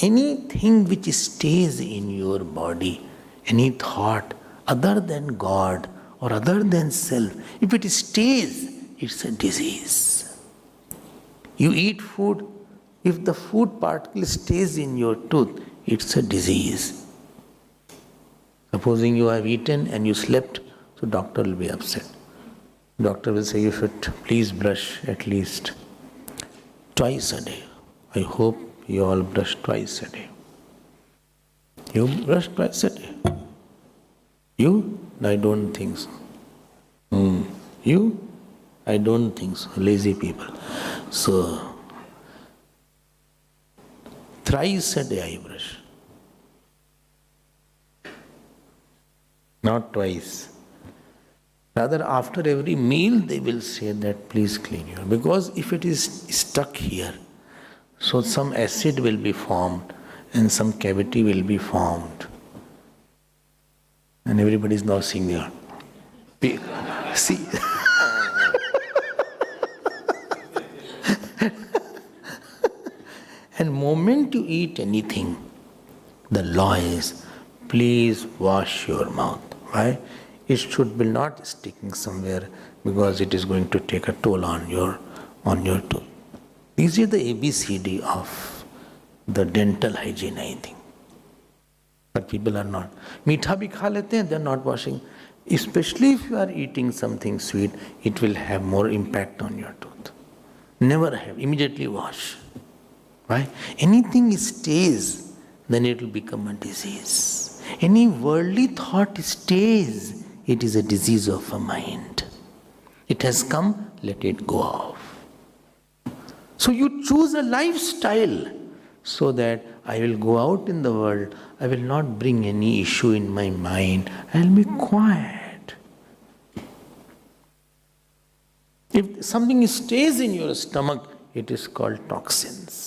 B: Anything which stays in your body, any thought other than God or other than self, if it stays, it's a disease. You eat food, if the food particle stays in your tooth, it's a disease. Supposing you have eaten and you slept, so doctor will be upset. Doctor will say you should please brush at least twice a day. I hope you all brush twice a day. You brush twice a day? You? I don't think so. You? I don't think so. Lazy people. So, thrice a day I brush. Not twice. Rather, after every meal they will say that please clean your. Because if it is stuck here, so some acid will be formed and some cavity will be formed. And everybody is now seeing the see. And moment you eat anything, the law is please wash your mouth. Why? It should be not sticking somewhere because it is going to take a toll on your tooth. These are the ABCD of the dental hygiene, I think. But people are not. Meetha bhi kha lete hain, they are not washing. Especially if you are eating something sweet, it will have more impact on your tooth. Never have. Immediately wash. Why? Anything stays, then it will become a disease. Any worldly thought stays, it is a disease of a mind. It has come, let it go off. So you choose a lifestyle so that I will go out in the world, I will not bring any issue in my mind, I will be quiet. If something stays in your stomach, it is called toxins.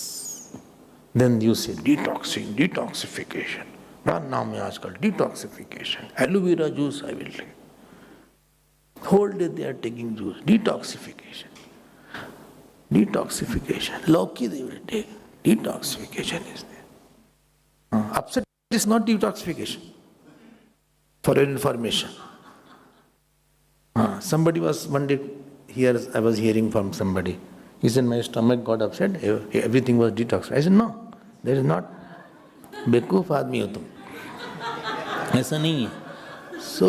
B: Then you say detoxification. One naam hai aajkal, detoxification. Aloe vera juice I will take. Whole day they are taking juice. Detoxification. Lauki they will take. Detoxification is there. Upset is not detoxification. For your information. Somebody was one day here, I was hearing from somebody. He said, my stomach got upset, everything was detoxified. I said, no, there is not. Bekoof aadmi ho tum. ऐसा नहीं है. So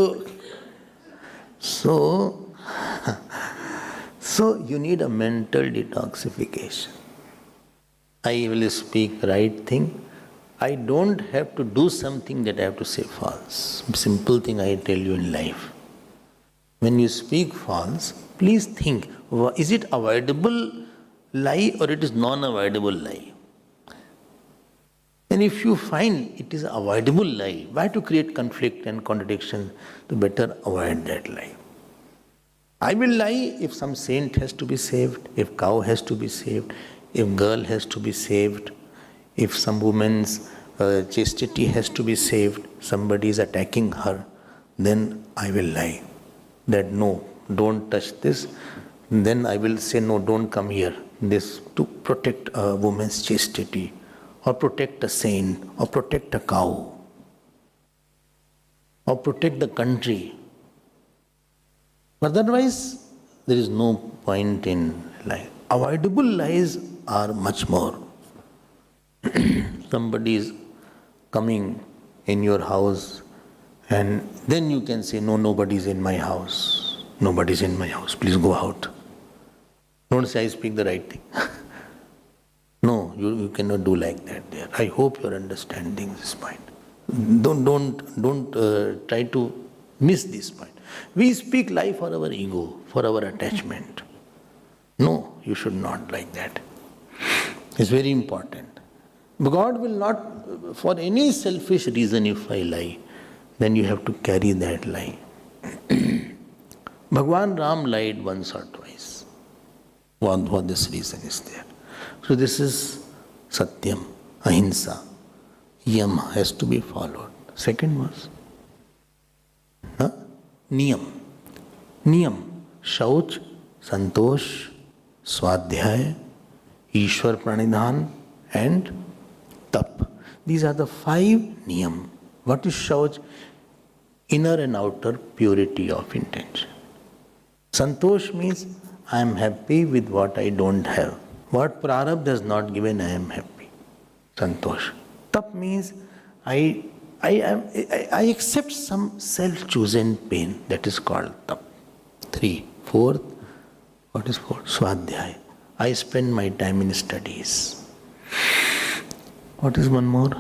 B: so you need a mental detoxification. I will speak right thing. I don't have to do something that I have to say false. Simple thing I tell you in life. When you speak false, please think, is it avoidable lie or it is non-avoidable lie? And if you find it is avoidable lie, why to create conflict and contradiction? To better avoid that lie. I will lie if some saint has to be saved, if cow has to be saved, if girl has to be saved, if some woman's chastity has to be saved, somebody is attacking her, then I will lie. That no, don't touch this. Then I will say no, don't come here. This to protect a woman's chastity, or protect a saint, or protect a cow, or protect the country. But otherwise, there is no point in lie. Avoidable lies are much more. Somebody is coming in your house, and then you can say, no, nobody is in my house. Nobody is in my house. Please go out. Don't say I speak the right thing. No, you cannot do like that there. I hope you are understanding this point. Don't try to miss this point. We speak lie for our ego, for our attachment. No, you should not like that. It's very important. But God will not, for any selfish reason, if I lie, then you have to carry that lie. Bhagwan Ram lied once or twice. What this reason is there. So this is Satyam, Ahimsa. Yam has to be followed. Second verse. Niyam. Niyam. Shauch, Santosh, Swadhyay, Ishwar Pranidhan and Tap. These are the 5 niyam. What is Shauch? Inner and outer purity of intention. Santosh means I am happy with what I don't have. What Prarabdha has not given, I am happy. Santosh. Tap means I accept some self-chosen pain. That is called tap. 3. Fourth, what is fourth? Swadhyay. I spend my time in studies. What is one more?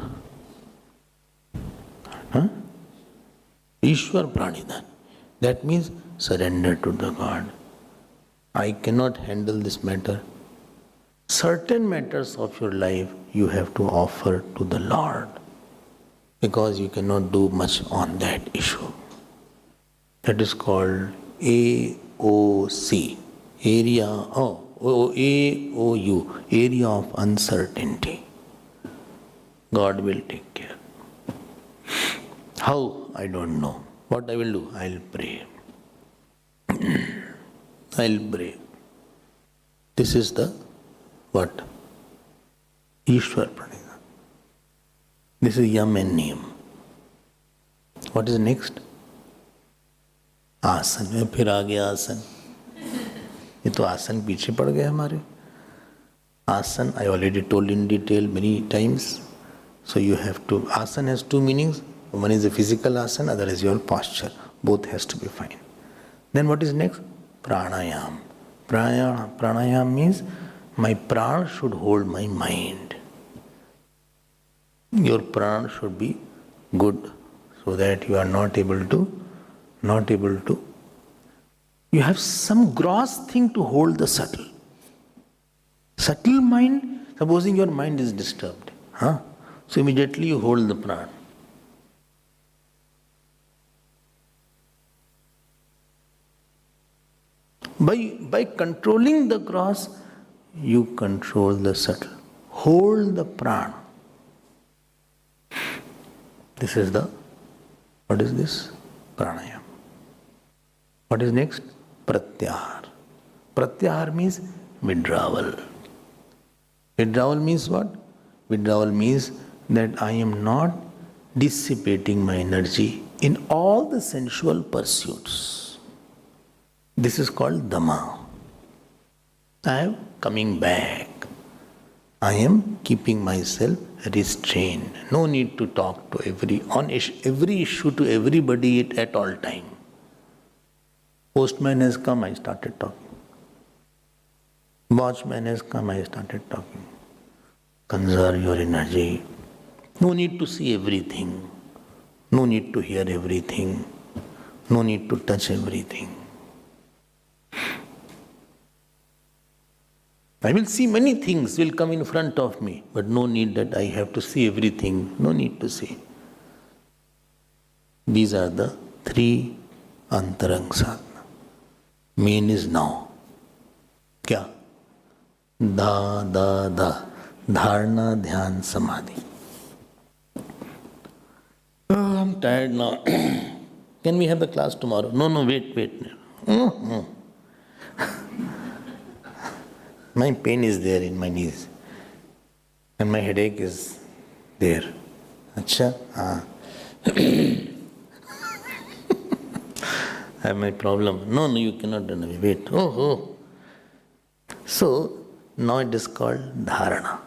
B: Ishwar Pranidhan. That means surrender to the God. I cannot handle this matter. Certain matters of your life you have to offer to the Lord, because you cannot do much on that issue. That is called AOC, AOU, area of uncertainty. God will take care. How? I don't know. What I will do? I'll pray. I'll pray. This is the what? Ishwar Pranidhan. This is Yam and Niyam. What is next? आसन में फिर आ गया आसन. ये तो आसन पीछे पड़ गए हमारे. Asan, I already told in detail many times. So you have to, asana has 2 meanings. One is the physical asana, other is your posture. Both has to be fine. Then what is next? Pranayam. Pranayam means my prana should hold my mind. Your prana should be good, so that you are not able to. You have some gross thing to hold the subtle. Subtle mind, supposing your mind is disturbed. So immediately you hold the prana. By controlling the gross, you control the subtle. Hold the prana. This is what is this? Pranayam. What is next? Pratyahar. Pratyahar means withdrawal. Withdrawal means what? Withdrawal means that I am not dissipating my energy in all the sensual pursuits. This is called Dhamma. I am coming back. I am keeping myself restrained. No need to talk to every issue to everybody at all time. Postman has come, I started talking. Watchman has come, I started talking. Conserve your energy. No need to see everything. No need to hear everything. No need to touch everything. I will see many things will come in front of me, but no need that I have to see everything. No need to see. These are the three antarang sadhana. Main is now. Kya? Da. Dharana, dhyan, samadhi. Oh, I'm tired now. Can we have the class tomorrow? No, wait. My pain is there in my knees. And my headache is there. Acha? I have my problem. No, you cannot run away. Wait. Oh. So, now it is called dharana.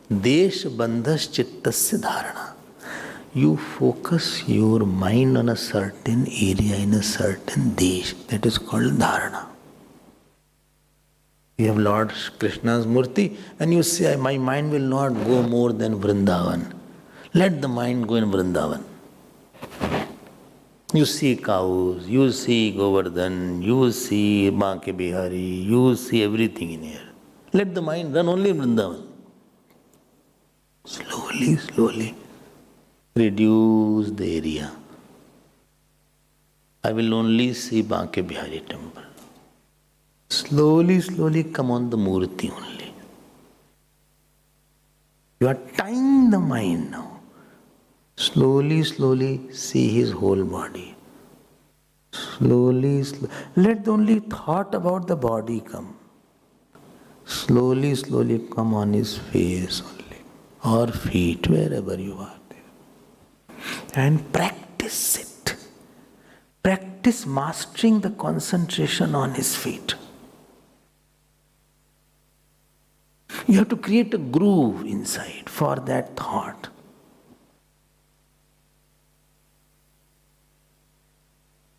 B: Desh bandhas chittasya dharana. You focus your mind on a certain area in a certain desh. That is called dharana. You have Lord Krishna's murti and you say, my mind will not go more than Vrindavan. Let the mind go in Vrindavan. You see cows, you see Govardhan, you see Banke Bihari, you see everything in here. Let the mind run only in Vrindavan. Slowly, reduce the area. I will only see Banke Bihari temple. Slowly come on the murti only. You are tying the mind now. Slowly see his whole body. Slowly. Let only thought about the body come. Slowly come on his face only. Or feet, wherever you are there. And practice it. Practice mastering the concentration on his feet. You have to create a groove inside for that thought.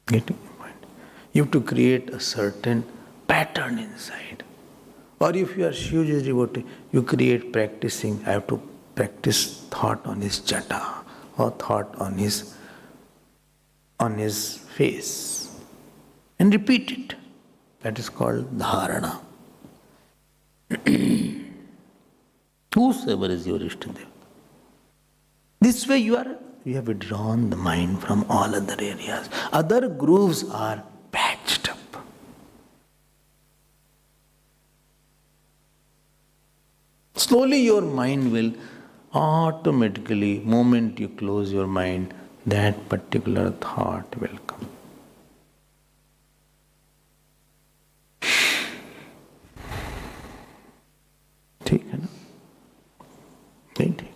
B: Getting the point? You have to create a certain pattern inside. Or if you are Shivaji's devotee, you create practicing. I have to practice thought on his jata or thought on his face. And repeat it. That is called dharana. Whosoever is your Ishtadev. This way you have withdrawn the mind from all other areas. Other grooves are patched up. Slowly your mind will automatically, moment you close your mind, that particular thought will come. ठीक है ना? नहीं ठीक.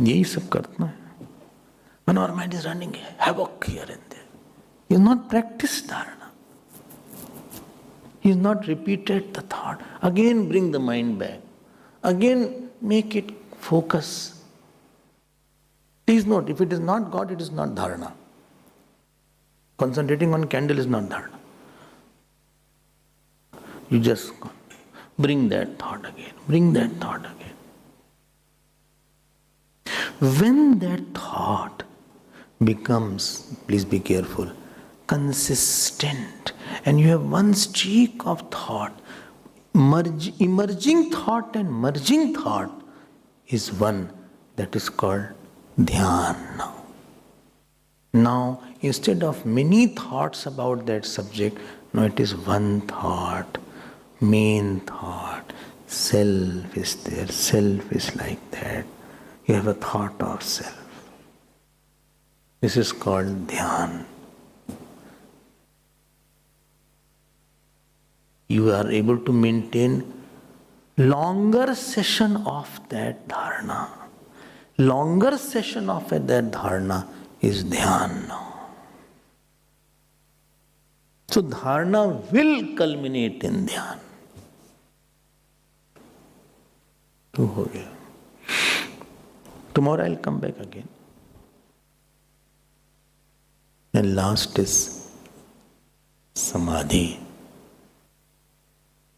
B: यही सब करना है. When our mind is running havoc here and there, he has not practiced dharana. He has not repeated the thought. Again bring the mind back. Again make it focus. Please note, if it is not God, it is not dharana. Concentrating on candle is not dharana. You just bring that thought again. Bring that thought again. When that thought becomes, please be careful, consistent, and you have one streak of thought, emerging thought and merging thought is one, that is called dhyan now. Now, instead of many thoughts about that subject, now it is one thought, main thought. Self is there, self is like that. You have a thought of self. This is called dhyan. You are able to maintain longer session of that dharana. Longer session of that dharana is dhyan now. So dharana will culminate in dhyan. Two ho gaya. Tomorrow I'll come back again. And last is samadhi.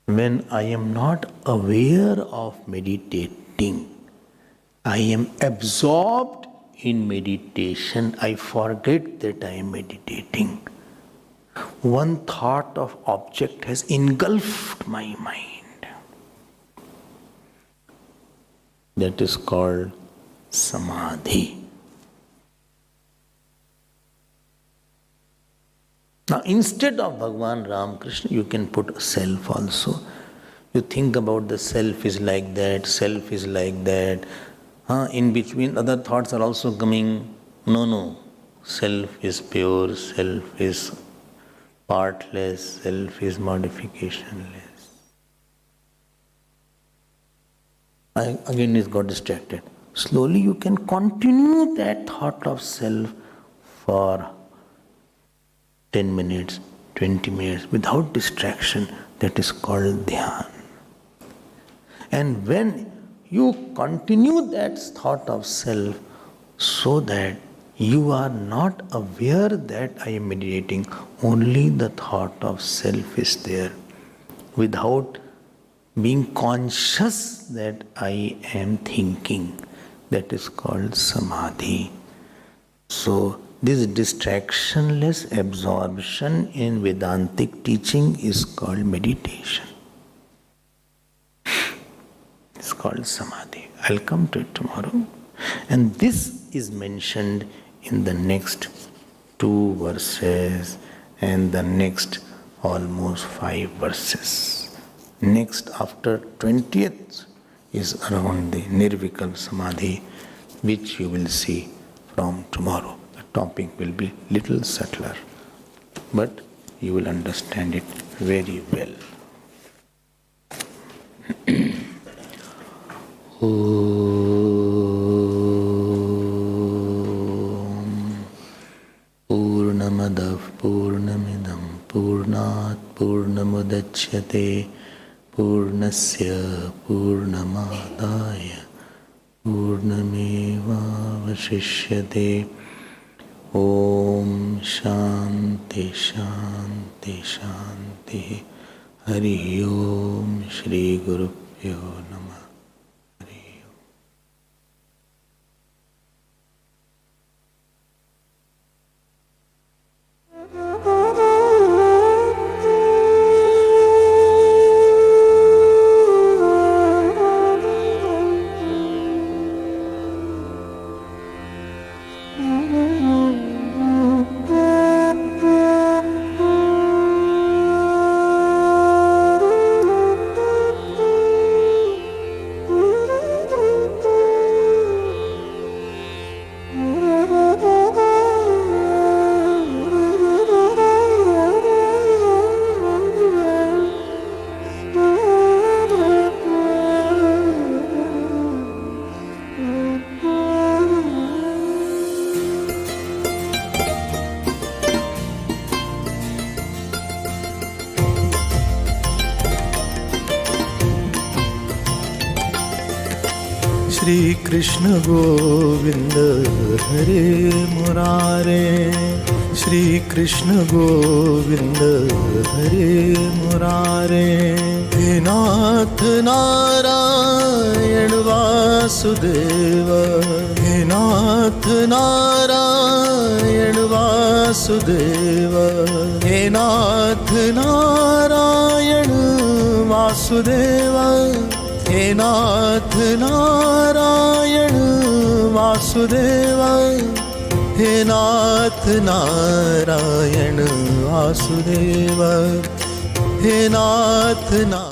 B: When I am not aware of meditating, I am absorbed in meditation. I forget that I am meditating. One thought of object has engulfed my mind. That is called samadhi. Now, instead of Bhagavan Ramakrishna, you can put self also. You think about the self is like that, self is like that. In between, other thoughts are also coming. No. Self is pure, self is partless, self is modificationless. I again got distracted. Slowly you can continue that thought of self for 10 minutes, 20 minutes without distraction. That is called dhyan. And when you continue that thought of self so that you are not aware that I am meditating, only the thought of self is there, without being conscious that I am thinking. That is called samadhi. So this distractionless absorption in Vedantic teaching is called meditation. It's called samadhi. I'll come to it tomorrow. And this is mentioned in the next 2 verses and the next almost 5 verses. Next, after 20th, is around the Nirvikal Samadhi, which you will see from tomorrow. The topic will be little subtler, but you will understand it very well. Purnamadav Purnamidam Purnat Purnamudachyate Purnasya Purnamadaya Purnameva Vashishyate. Om Shanti Shanti Shanti. Hari Om Shri Gurubhyo Namah. Hari Om.
C: Shri Krishna Govinda Hare Murare, Shri Krishna Govinda Hare Murare. He Nath Narayan Vasudeva, He Nath Narayan Vasudeva, He Nath Narayan Vasudeva, He Nath Narayan Vasudeva, He Nath Narayan Vasudeva, He Nath Narayan